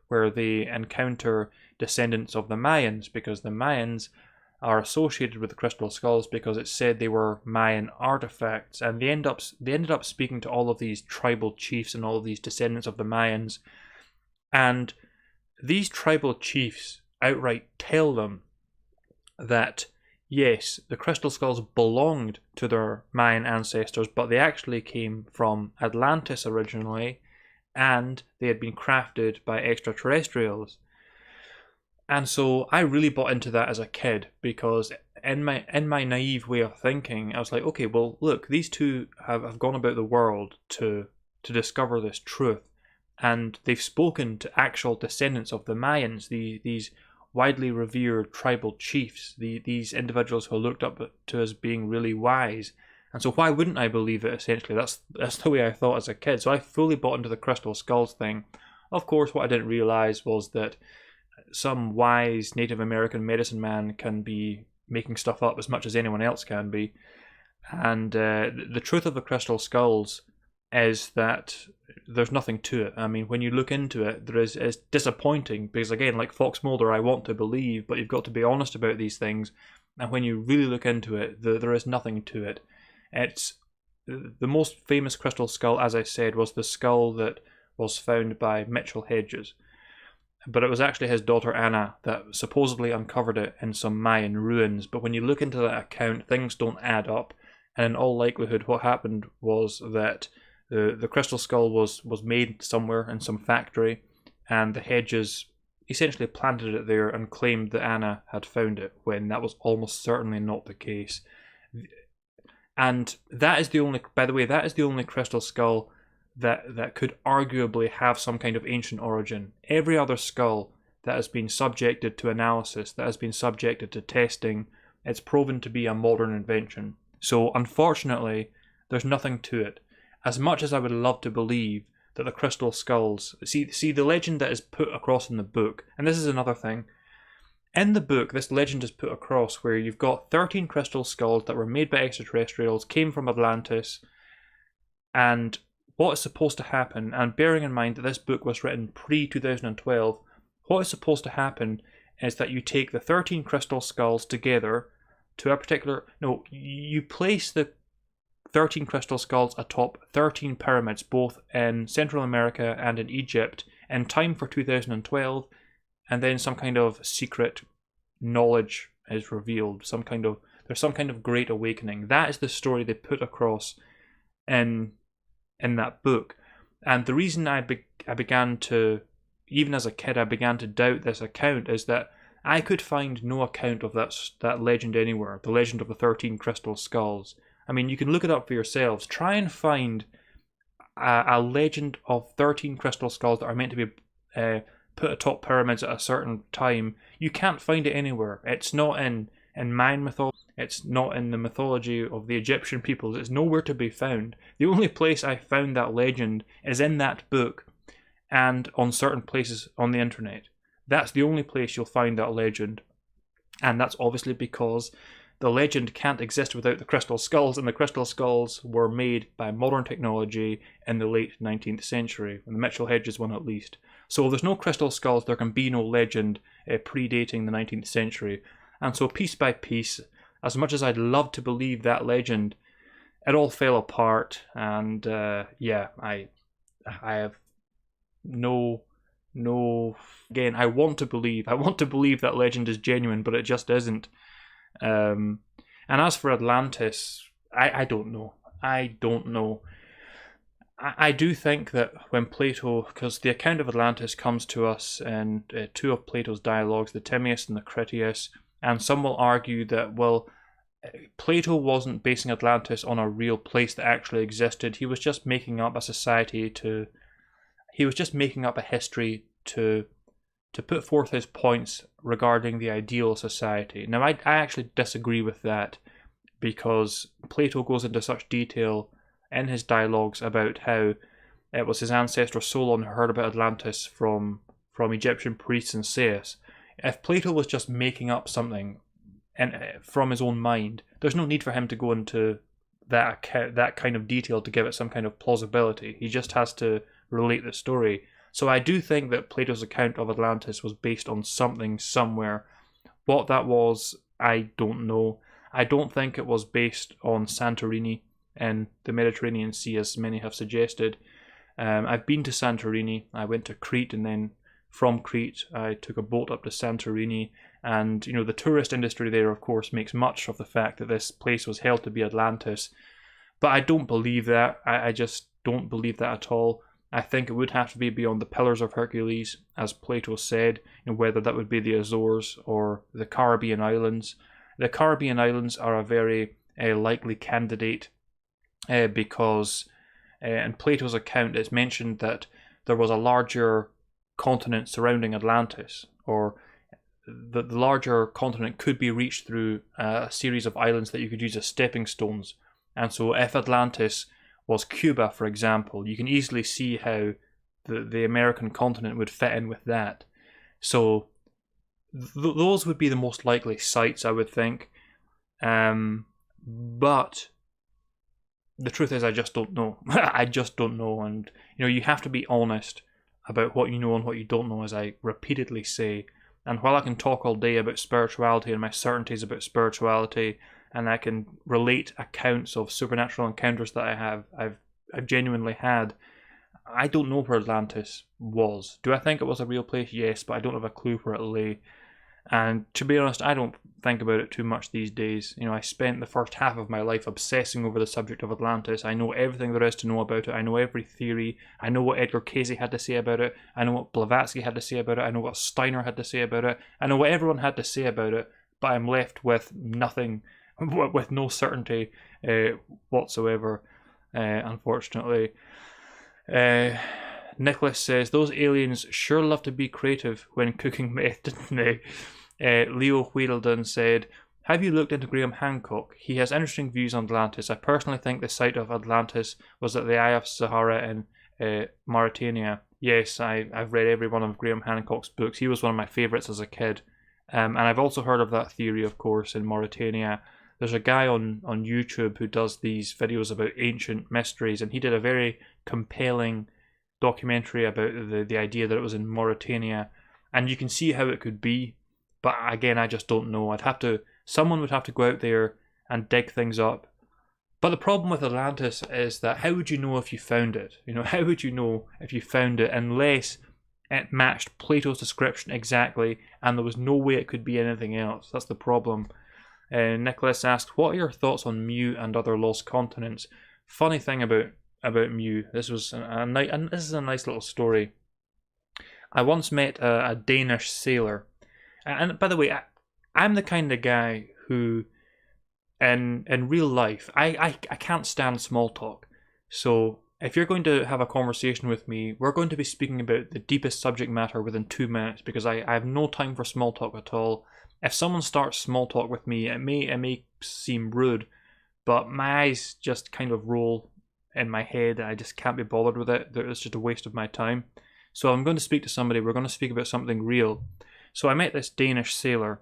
where they encounter descendants of the Mayans, because the Mayans are associated with the crystal skulls because it's said they were Mayan artifacts, and they ended up speaking to all of these tribal chiefs and all of these descendants of the Mayans, and these tribal chiefs outright tell them that yes, the crystal skulls belonged to their Mayan ancestors, but they actually came from Atlantis originally, and they had been crafted by extraterrestrials. And so I really bought into that as a kid, because in my naive way of thinking, I was like, okay, well, look, these two have gone about the world to discover this truth, and they've spoken to actual descendants of the Mayans, these widely revered tribal chiefs, these individuals who are looked up to as being really wise. And so why wouldn't I believe it, essentially? That's the way I thought as a kid. So I fully bought into the crystal skulls thing. Of course, what I didn't realize was that some wise Native American medicine man can be making stuff up as much as anyone else can be. And the truth of the crystal skulls is that there's nothing to it. I mean, when you look into it, it's disappointing, because again, like Fox Mulder, I want to believe, but you've got to be honest about these things. And when you really look into it, there is nothing to it. It's the most famous crystal skull, as I said, was the skull that was found by Mitchell Hedges. But it was actually his daughter Anna that supposedly uncovered it in some Mayan ruins. But when you look into that account, things don't add up. And in all likelihood, what happened was that the crystal skull was made somewhere in some factory, and the Hedges essentially planted it there and claimed that Anna had found it, when that was almost certainly not the case. And that is the only, by the way, that is the only crystal skull that could arguably have some kind of ancient origin. Every other skull that has been subjected to analysis, that has been subjected to testing, it's proven to be a modern invention. So unfortunately, there's nothing to it. As much as I would love to believe that the crystal skulls, see the legend that is put across in the book, and this is another thing. In the book, this legend is put across where you've got 13 crystal skulls that were made by extraterrestrials, came from Atlantis, and what is supposed to happen, and bearing in mind that this book was written pre-2012, what is supposed to happen is that you take the 13 crystal skulls together to a particular... No, you place the 13 crystal skulls atop 13 pyramids, both in Central America and in Egypt, in time for 2012, and then some kind of secret knowledge is revealed. There's some kind of great awakening. That is the story they put across in that book. And the reason I began to, even as a kid, I began to doubt this account is that I could find no account of that legend anywhere. The legend of the 13 crystal skulls. I mean, you can look it up for yourselves. Try and find a legend of 13 crystal skulls that are meant to be put atop pyramids at a certain time. You can't find it anywhere. It's not in Mayan mythology. It's not in the mythology of the Egyptian peoples. It's nowhere to be found. The only place I found that legend is in that book and on certain places on the internet. That's the only place you'll find that legend. And that's obviously because the legend can't exist without the crystal skulls, and the crystal skulls were made by modern technology in the late 19th century, in the Mitchell Hedges one at least. So if there's no crystal skulls, there can be no legend predating the 19th century. And so piece by piece, as much as I'd love to believe that legend, it all fell apart. And yeah, I have no. Again, I want to believe that legend is genuine, but it just isn't. And as for Atlantis, I don't know. I do think that when Plato, because the account of Atlantis comes to us in two of Plato's dialogues, the Timaeus and the Critias, and some will argue that, well, Plato wasn't basing Atlantis on a real place that actually existed. He was just making up a society he was just making up a history to put forth his points regarding the ideal society. Now, I actually disagree with that, because Plato goes into such detail in his dialogues about how it was his ancestor Solon who heard about Atlantis from Egyptian priests and Sais. If Plato was just making up something from his own mind, there's no need for him to go into that kind of detail to give it some kind of plausibility. He just has to relate the story. So I do think that Plato's account of Atlantis was based on something somewhere. What that was, I don't know. I don't think it was based on Santorini in the Mediterranean Sea, as many have suggested. I've been to Santorini. I went to Crete, and then from Crete I took a boat up to Santorini. And the tourist industry there, of course, makes much of the fact that this place was held to be Atlantis. But I don't believe that. I just don't believe that at all. I think it would have to be beyond the Pillars of Hercules, as Plato said, whether that would be the Azores or the Caribbean Islands. The Caribbean Islands are a very likely candidate because in Plato's account it's mentioned that there was a larger continent surrounding Atlantis, or the larger continent could be reached through a series of islands that you could use as stepping stones. And so if Atlantis was Cuba, for example, you can easily see how the American continent would fit in with that. So those would be the most likely sites, I would think. But the truth is, I just don't know. I just don't know. And you have to be honest about what you know and what you don't know, as I repeatedly say. And while I can talk all day about spirituality and my certainties about spirituality, and I can relate accounts of supernatural encounters that I've genuinely had, I don't know where Atlantis was. Do I think it was a real place? Yes, but I don't have a clue where it lay. And to be honest, I don't think about it too much these days. I spent the first half of my life obsessing over the subject of Atlantis. I know everything there is to know about it. I know every theory. I know what Edgar Cayce had to say about it. I know what Blavatsky had to say about it. I know what Steiner had to say about it. I know what everyone had to say about it. But I'm left with nothing, with no certainty whatsoever, unfortunately. Nicholas says, those aliens sure love to be creative when cooking meth, didn't they? Leo Wheeldon said, Have you looked into Graham Hancock? He has interesting views on Atlantis. I personally think the site of Atlantis was at the Eye of Sahara in Mauritania. Yes, I've read every one of Graham Hancock's books. He was one of my favourites as a kid. And I've also heard of that theory, of course, in Mauritania. There's a guy on YouTube who does these videos about ancient mysteries, and he did a very compelling documentary about the idea that it was in Mauritania. And you can see how it could be, but again, I just don't know. Someone would have to go out there and dig things up. But the problem with Atlantis is that how would you know if you found it? How would you know if you found it unless it matched Plato's description exactly and there was no way it could be anything else? That's the problem. Nicholas asks, what are your thoughts on Mu and other lost continents? Funny thing about Mu, this is a nice little story. I once met a Danish sailor. And by the way, I'm the kind of guy who, in real life, I can't stand small talk. So if you're going to have a conversation with me, we're going to be speaking about the deepest subject matter within 2 minutes, because I have no time for small talk at all. If someone starts small talk with me, it may seem rude, but my eyes just kind of roll in my head. I just can't be bothered with it. It's just a waste of my time. So I'm going to speak to somebody. We're going to speak about something real. So I met this Danish sailor,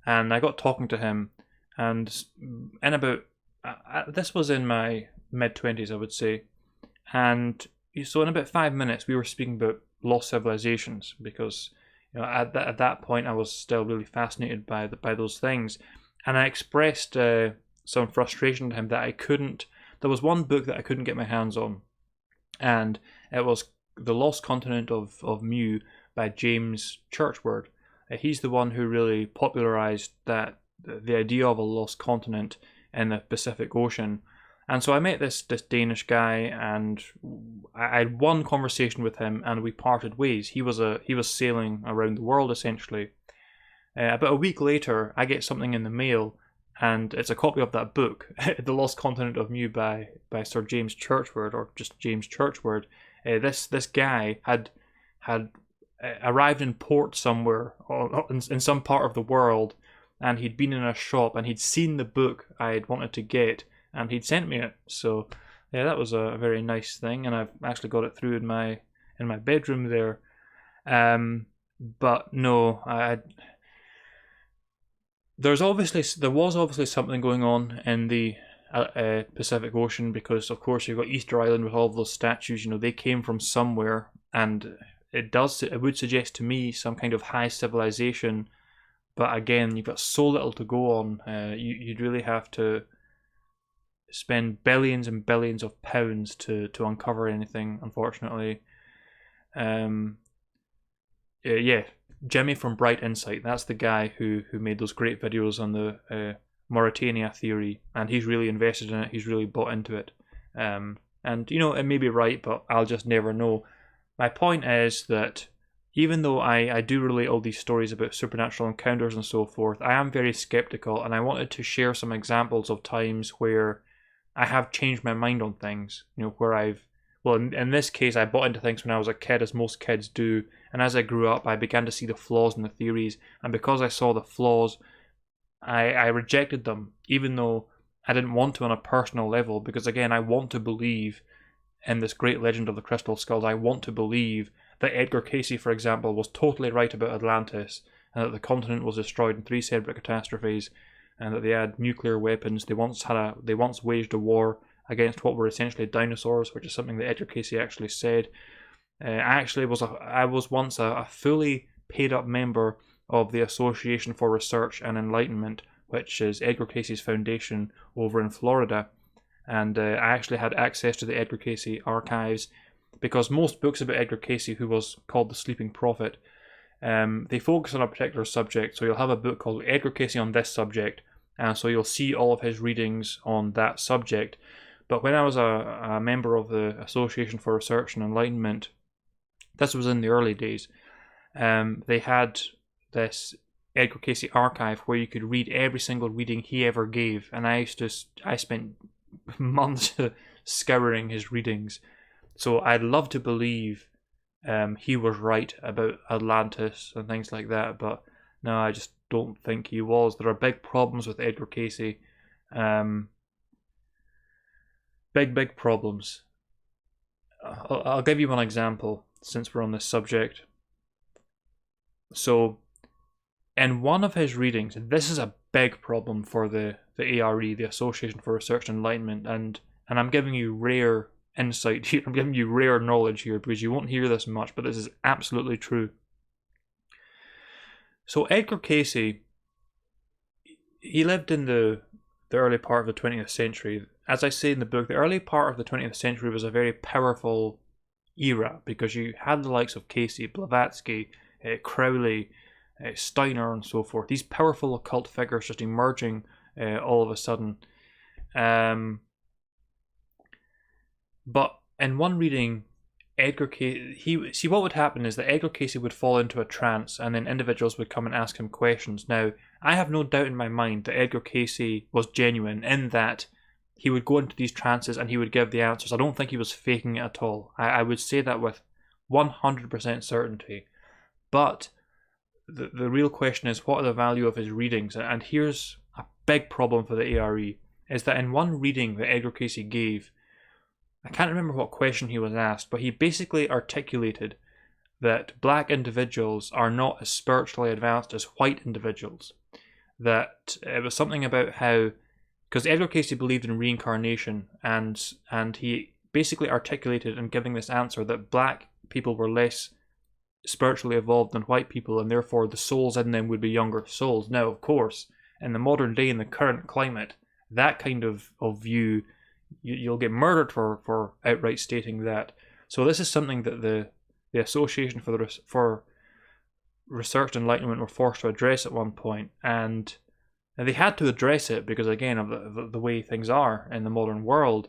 and I got talking to him, and in about this was in my mid-20s, I would say, and so in about 5 minutes we were speaking about lost civilizations, because at that point I was still really fascinated by those things, and I expressed some frustration to him that I couldn't. There was one book that I couldn't get my hands on, and it was The Lost Continent of Mu by James Churchward. He's the one who really popularized the idea of a lost continent in the Pacific Ocean. And so I met this Danish guy, and I had one conversation with him, and we parted ways. He was sailing around the world essentially. About a week later, I get something in the mail, and it's a copy of that book, The Lost Continent of Mu by Sir James Churchward, or just James Churchward. This guy had arrived in port somewhere in some part of the world, and he'd been in a shop and he'd seen the book I had wanted to get, and he'd sent me it. So yeah, that was a very nice thing, and I've actually got it through in my bedroom there. But no, there was obviously something going on in the Pacific Ocean, because of course you've got Easter Island with all of those statues. They came from somewhere, and it would suggest to me some kind of high civilization. But again, you've got so little to go on. You'd really have to spend billions and billions of pounds to uncover anything, unfortunately. Yeah, Jimmy from Bright Insight, that's the guy who made those great videos on the Mauritania theory, and he's really invested in it. He's really bought into it. And it may be right, but I'll just never know. My point is that even though I do relate all these stories about supernatural encounters and so forth, I am very skeptical, and I wanted to share some examples of times where I have changed my mind on things. Where in this case, I bought into things when I was a kid, as most kids do, and as I grew up, I began to see the flaws in the theories, and because I saw the flaws, I rejected them, even though I didn't want to on a personal level, because again, I want to believe in this great legend of the Crystal Skulls. I want to believe that Edgar Cayce, for example, was totally right about Atlantis, and that the continent was destroyed in 3 separate catastrophes, and that they had nuclear weapons. They once waged a war against what were essentially dinosaurs, which is something that Edgar Cayce actually said. I was once a fully paid up member of the Association for Research and Enlightenment, which is Edgar Cayce's foundation over in Florida. And I actually had access to the Edgar Cayce archives, because most books about Edgar Cayce, who was called the Sleeping Prophet, they focus on a particular subject. So you'll have a book called Edgar Cayce on this subject, and so you'll see all of his readings on that subject. But when I was a member of the Association for Research and Enlightenment, this was in the early days, they had this Edgar Cayce archive where you could read every single reading he ever gave, and I spent months scouring his readings. So I'd love to believe he was right about Atlantis and things like that, but No, I just don't think he was. There are big problems with Edgar Casey. Big problems. I'll give you one example since we're on this subject. So, in one of his readings, this is a big problem for the ARE, the Association for Research and Enlightenment, and I'm giving you rare insight here. I'm giving you rare knowledge here because you won't hear this much, but this is absolutely true. So Edgar Casey, he lived in the early part of the 20th century. As I say in the book, the early part of the 20th century was a very powerful era because you had the likes of Casey, Blavatsky, Crowley, Steiner and so forth. These powerful occult figures just emerging all of a sudden. But in one reading, Edgar Casey, what would happen is that Edgar Casey would fall into a trance and then individuals would come and ask him questions. Now, I have no doubt in my mind that Edgar Casey was genuine in that he would go into these trances and he would give the answers. I don't think he was faking it at all. I would say that with 100% certainty. But the real question is, what are the value of his readings? And here's a big problem for the ARE, is that in one reading that Edgar Casey gave, I can't remember what question he was asked, but he basically articulated that black individuals are not as spiritually advanced as white individuals. That it was something about how, because Edgar Casey believed in reincarnation, and he basically articulated in giving this answer that black people were less spiritually evolved than white people, and therefore the souls in them would be younger souls. Now, of course, in the modern day, in the current climate, that kind of view, you'll get murdered for outright stating that. So this is something that the Association for Research and Enlightenment were forced to address at one point, and they had to address it because, again, of the way things are in the modern world.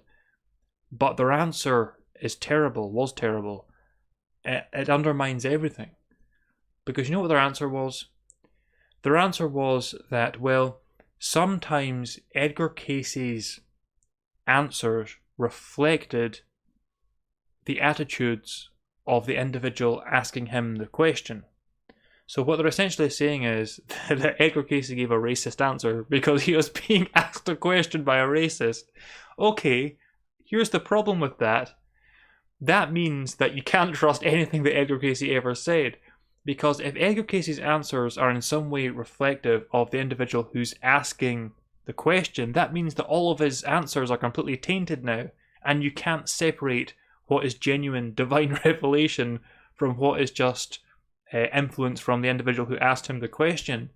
But their answer was terrible. It undermines everything. Because you know what their answer was? Their answer was that, well, sometimes Edgar Casey's answers reflected the attitudes of the individual asking him the question. So what they're essentially saying is that Edgar Casey gave a racist answer because he was being asked a question by a racist. Okay, here's the problem with that. That means that you can't trust anything that Edgar Casey ever said. Because if Edgar Casey's answers are in some way reflective of the individual who's asking the question, that means that all of his answers are completely tainted now, and you can't separate what is genuine divine revelation from what is just influence from the individual who asked him the question.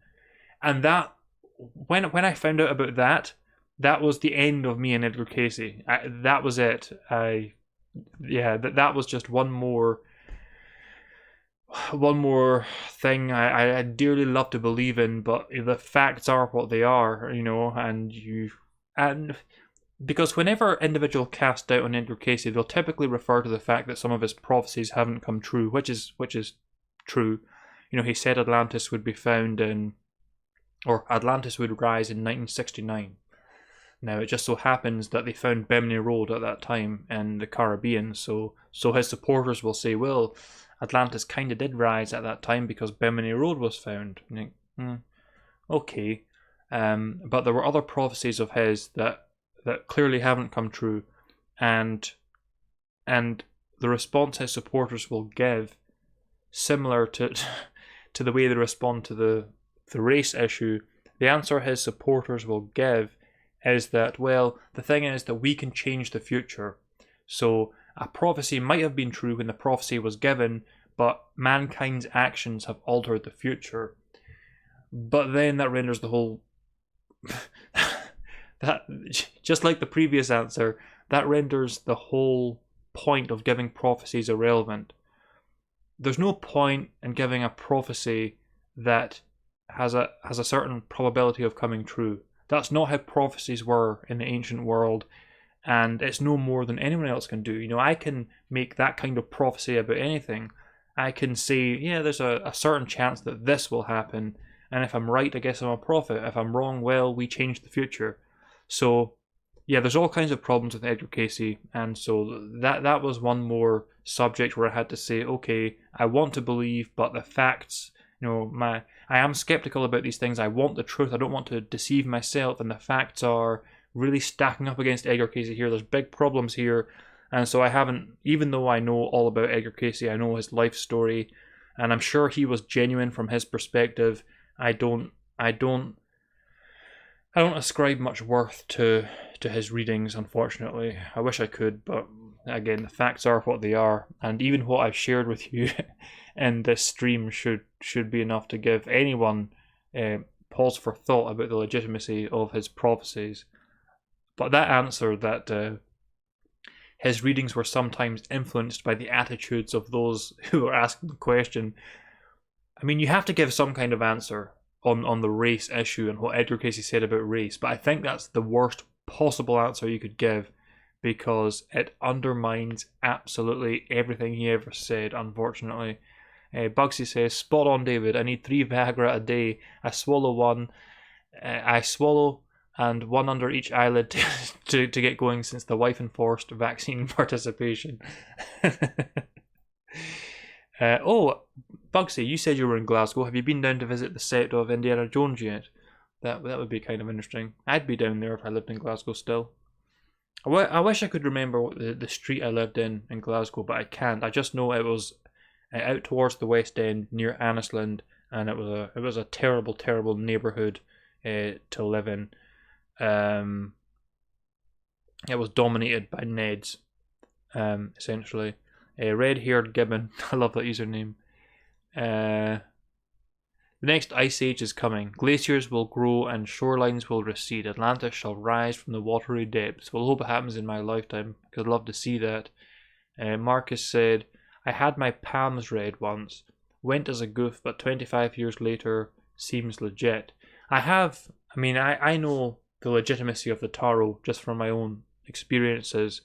And that, when I found out about that, that was the end of me and Edgar Casey. That was it. That was just one more thing I dearly love to believe in, but the facts are what they are, and because whenever individual cast doubt on Edgar Casey, they'll typically refer to the fact that some of his prophecies haven't come true, which is true. He said Atlantis would be found Atlantis would rise in 1969. Now, it just so happens that they found Bimini Road at that time in the Caribbean, so his supporters will say, well, Atlantis kind of did rise at that time because Bimini Road was found. Okay. But there were other prophecies of his that clearly haven't come true, and the response his supporters will give, similar to the way they respond to the race issue, the answer his supporters will give is that, well, the thing is that we can change the future. So a prophecy might have been true when the prophecy was given, but mankind's actions have altered the future. But then that renders the whole that, just like the previous answer, that renders the whole point of giving prophecies irrelevant. There's no point in giving a prophecy that has a certain probability of coming true. That's not how prophecies were in the ancient world, and it's no more than anyone else can do. I can make that kind of prophecy about anything. I can say, yeah, there's a certain chance that this will happen, and if I'm right, I guess I'm a prophet. If I'm wrong, well, we change the future. So, yeah, there's all kinds of problems with Edgar Casey, and so that was one more subject where I had to say, okay, I want to believe, but the facts, I I am skeptical about these things. I want the truth. I don't want to deceive myself, and the facts are really stacking up against Edgar Cayce here. There's big problems here, and so I haven't, even though I know all about Edgar Cayce, I know his life story, and I'm sure he was genuine from his perspective. I don't ascribe much worth to his readings, unfortunately. I wish I could, but again, the facts are what they are, and even what I've shared with you in this stream should be enough to give anyone pause for thought about the legitimacy of his prophecies. But that answer that his readings were sometimes influenced by the attitudes of those who were asking the question, I mean, you have to give some kind of answer on the race issue and what Edgar Cayce said about race, but I think that's the worst possible answer you could give, because it undermines absolutely everything he ever said, unfortunately. Bugsy says, spot on, David. I need 3 Viagra a day. I swallow one. I swallow and one under each eyelid to get going since the wife enforced vaccine participation. Oh, Bugsy, you said you were in Glasgow. Have you been down to visit the set of Indiana Jones yet? That would be kind of interesting. I'd be down there if I lived in Glasgow still. I wish I could remember what the street I lived in Glasgow, but I can't. I just know it was out towards the West End near Annisland, and it was a terrible, terrible neighbourhood to live in. It was dominated by Neds, essentially. Red-haired gibbon. I love that username. The next ice age is coming. Glaciers will grow and shorelines will recede. Atlantis shall rise from the watery depths. We'll hope it happens in my lifetime, because I'd love to see that. Marcus said, I had my palms read once. Went as a goof, but 25 years later seems legit. I know the legitimacy of the tarot just from my own experiences.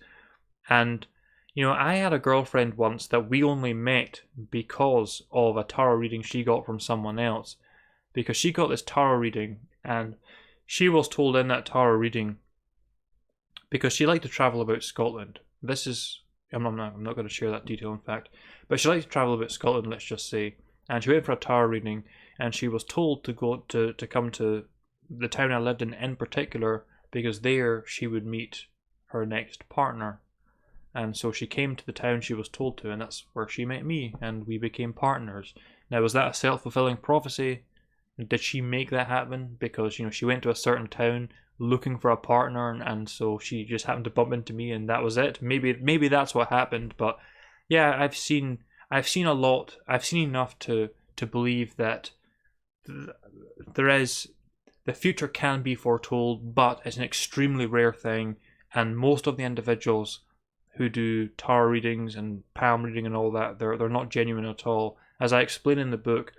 And, I had a girlfriend once that we only met because of a tarot reading she got from someone else. Because she got this tarot reading, and she was told in that tarot reading, because she liked to travel about Scotland. I'm not going to share that detail, in fact. But she liked to travel about Scotland, let's just say. And she went for a tarot reading, and she was told to go to come to the town I lived in particular, because there she would meet her next partner. And so she came to the town she was told to, and that's where she met me, and we became partners. Now, was that a self-fulfilling prophecy? Did she make that happen? Because, she went to a certain town looking for a partner, and so she just happened to bump into me, and that was it. Maybe that's what happened, but yeah, I've seen a lot. I've seen enough to believe that the future can be foretold, but it's an extremely rare thing, and most of the individuals who do tarot readings and palm reading and all that, they're not genuine at all. As I explain in the book,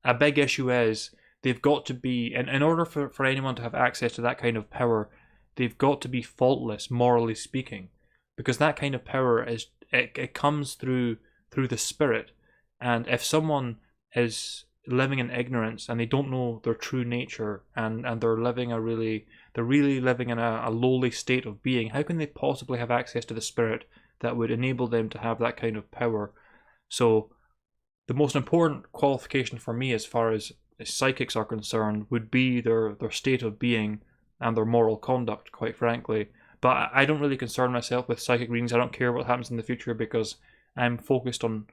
a big issue is they've got to be, in order for anyone to have access to that kind of power, they've got to be faultless, morally speaking, because that kind of power it comes through the spirit. And if someone is living in ignorance and they don't know their true nature, and they're really living in a lowly state of being, how can they possibly have access to the spirit that would enable them to have that kind of power? So the most important qualification for me as far as psychics are concerned would be their state of being and their moral conduct, quite frankly. But I don't really concern myself with psychic readings. I don't care what happens in the future, because I'm focused on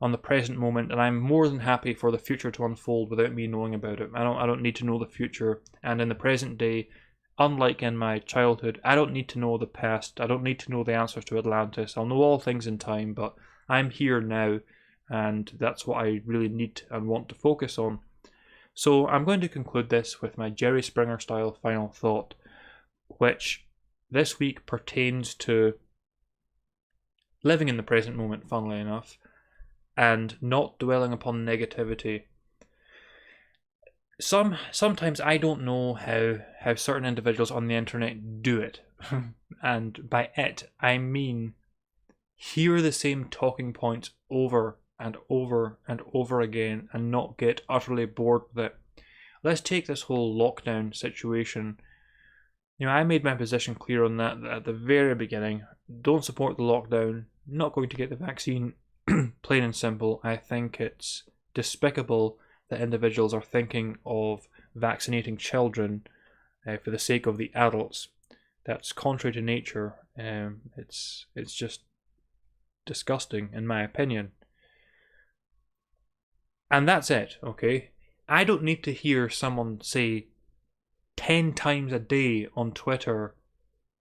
the present moment, and I'm more than happy for the future to unfold without me knowing about it. I don't need to know the future. And in the present day, unlike in my childhood, I don't need to know the past. I don't need to know the answers to Atlantis. I'll know all things in time, but I'm here now, and that's what I really need and want to focus on. So I'm going to conclude this with my Jerry Springer style final thought, which this week pertains to living in the present moment, funnily enough, and not dwelling upon negativity. Sometimes I don't know how certain individuals on the internet do it. And by it, I mean hear the same talking points over and over and over again and not get utterly bored with it. Let's take this whole lockdown situation. I made my position clear on that at the very beginning. Don't support the lockdown, not going to get the vaccine. Plain and simple. I think it's despicable that individuals are thinking of vaccinating children for the sake of the adults. That's contrary to nature. It's just disgusting, in my opinion. And that's it, okay? I don't need to hear someone say 10 times a day on Twitter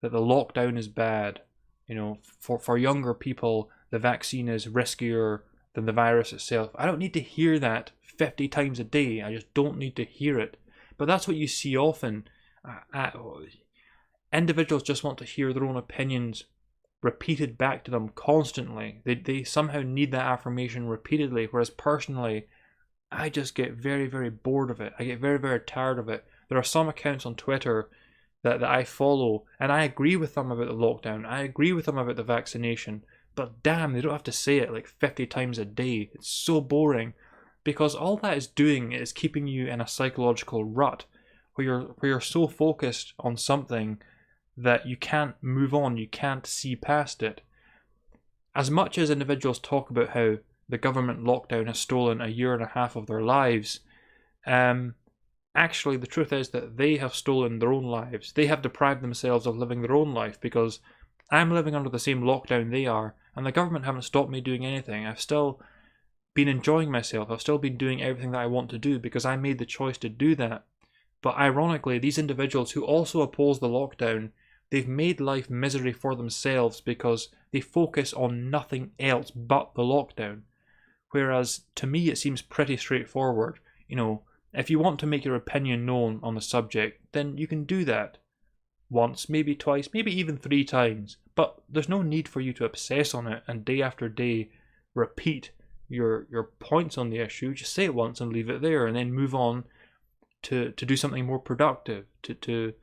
that the lockdown is bad. You know, for younger people, the vaccine is riskier than the virus itself. I don't need to hear that 50 times a day. I just don't need to hear it. But that's what you see often. Individuals just want to hear their own opinions repeated back to them constantly. They somehow need that affirmation repeatedly, whereas personally, I just get very, very bored of it. I get very, very tired of it. There are some accounts on Twitter that I follow, and I agree with them about the lockdown. I agree with them about the vaccination. But damn, they don't have to say it like 50 times a day. It's so boring. Because all that is doing is keeping you in a psychological rut where you're so focused on something that you can't move on, you can't see past it. As much as individuals talk about how the government lockdown has stolen a year and a half of their lives, actually the truth is that they have stolen their own lives. They have deprived themselves of living their own life, because I'm living under the same lockdown they are, and the government haven't stopped me doing anything. I've still been enjoying myself. I've still been doing everything that I want to do because I made the choice to do that. But ironically, these individuals who also oppose the lockdown, they've made life misery for themselves because they focus on nothing else but the lockdown. Whereas to me it seems pretty straightforward. You know, if you want to make your opinion known on the subject, then you can do that. Once, maybe twice, maybe even 3 times. But there's no need for you to obsess on it and day after day repeat your points on the issue. Just say it once and leave it there, and then move on to do something more productive, to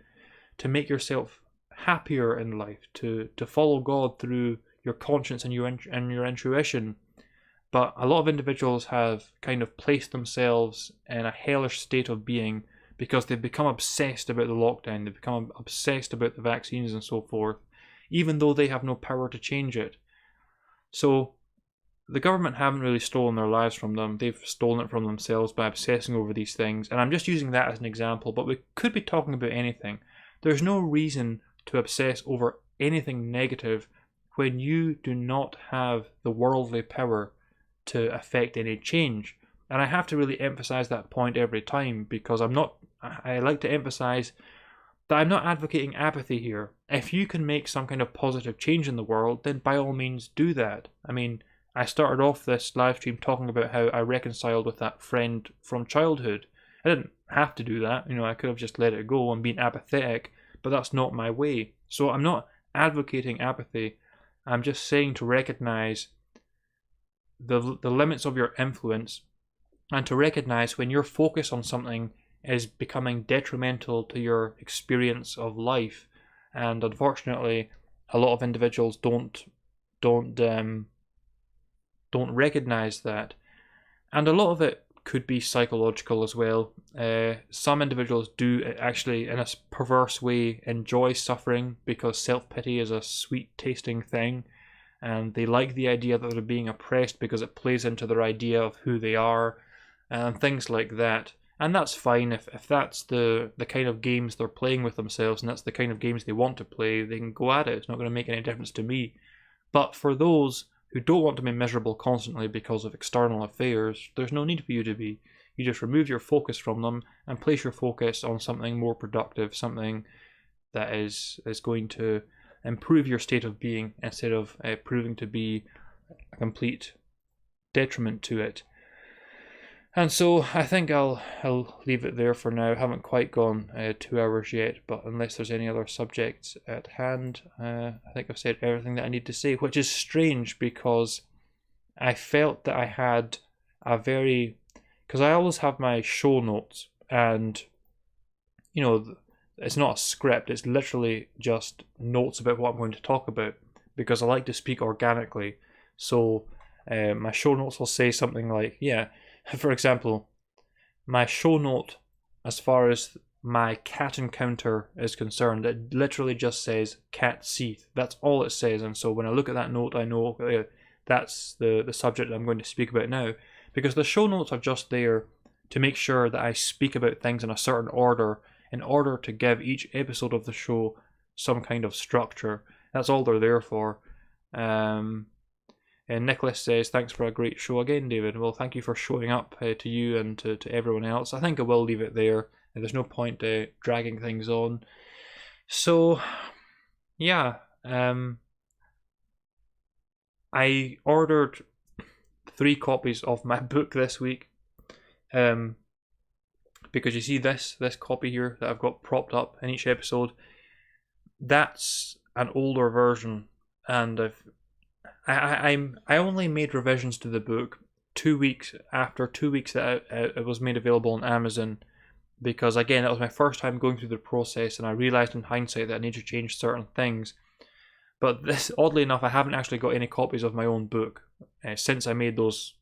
make yourself happier in life, to follow God through your conscience and your intuition. But a lot of individuals have kind of placed themselves in a hellish state of being because they've become obsessed about the lockdown, they've become obsessed about the vaccines and so forth, even though they have no power to change it. So the government haven't really stolen their lives from them. They've stolen it from themselves by obsessing over these things. And I'm just using that as an example, but we could be talking about anything. There's no reason to obsess over anything negative when you do not have the worldly power to affect any change. And I have to really emphasize that point every time, because I like to emphasize that I'm not advocating apathy here. If you can make some kind of positive change in the world, then by all means do that. I mean, I started off this live stream talking about how I reconciled with that friend from childhood. I didn't have to do that. You know, I could have just let it go and been apathetic, but that's not my way. So I'm not advocating apathy. I'm just saying to recognize the limits of your influence, and to recognize when your focus on something is becoming detrimental to your experience of life. And unfortunately, a lot of individuals don't recognize that. And a lot of it could be psychological as well. Some individuals do actually, in a perverse way, enjoy suffering because self-pity is a sweet tasting thing, and they like the idea that they're being oppressed because it plays into their idea of who they are, and things like that. And that's fine if that's the kind of games they're playing with themselves, and that's the kind of games they want to play, they can go at it. It's not going to make any difference to me. But for those who don't want to be miserable constantly because of external affairs, there's no need for you to be. You just remove your focus from them and place your focus on something more productive, something that is going to improve your state of being instead of proving to be a complete detriment to it. And so I think I'll leave it there for now. I haven't quite gone 2 hours yet, but unless there's any other subjects at hand, I think I've said everything that I need to say, which is strange because I felt that I had because I always have my show notes, and you know, it's not a script, it's literally just notes about what I'm going to talk about, because I like to speak organically. So my show notes will say something like, for example, my show note as far as my cat encounter is concerned, it literally just says cat Seath. That's all it says. And so when I look at that note, I know that's the subject I'm going to speak about now, because the show notes are just there to make sure that I speak about things in a certain order in order to give each episode of the show some kind of structure. That's all they're there for. And Nicholas says, thanks for a great show again, David. Well, thank you for showing up to you and to everyone else. I think I will leave it there. There's no point dragging things on. So, yeah. I ordered 3 copies of my book this week. Because you see this copy here that I've got propped up in each episode. That's an older version, and I only made revisions to the book 2 weeks after 2 weeks that it was made available on Amazon, because again, it was my first time going through the process, and I realised in hindsight that I need to change certain things. But this, oddly enough, I haven't actually got any copies of my own book since I made those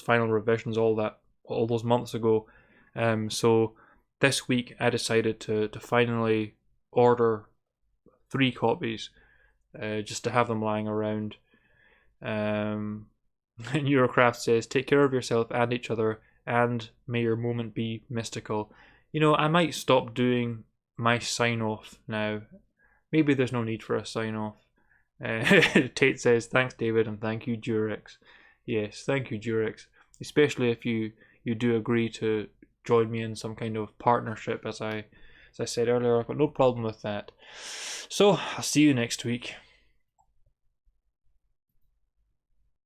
final revisions all those months ago. So this week I decided to finally order 3 copies, just to have them lying around. Eurocraft says, take care of yourself and each other, and may your moment be mystical. You know, I might stop doing my sign-off now. Maybe there's no need for a sign-off. Tate says, thanks David, and thank you Durex. Yes, thank you Durex. Especially if you do agree to join me in some kind of partnership, as I said earlier. I've got no problem with that. So, I'll see you next week.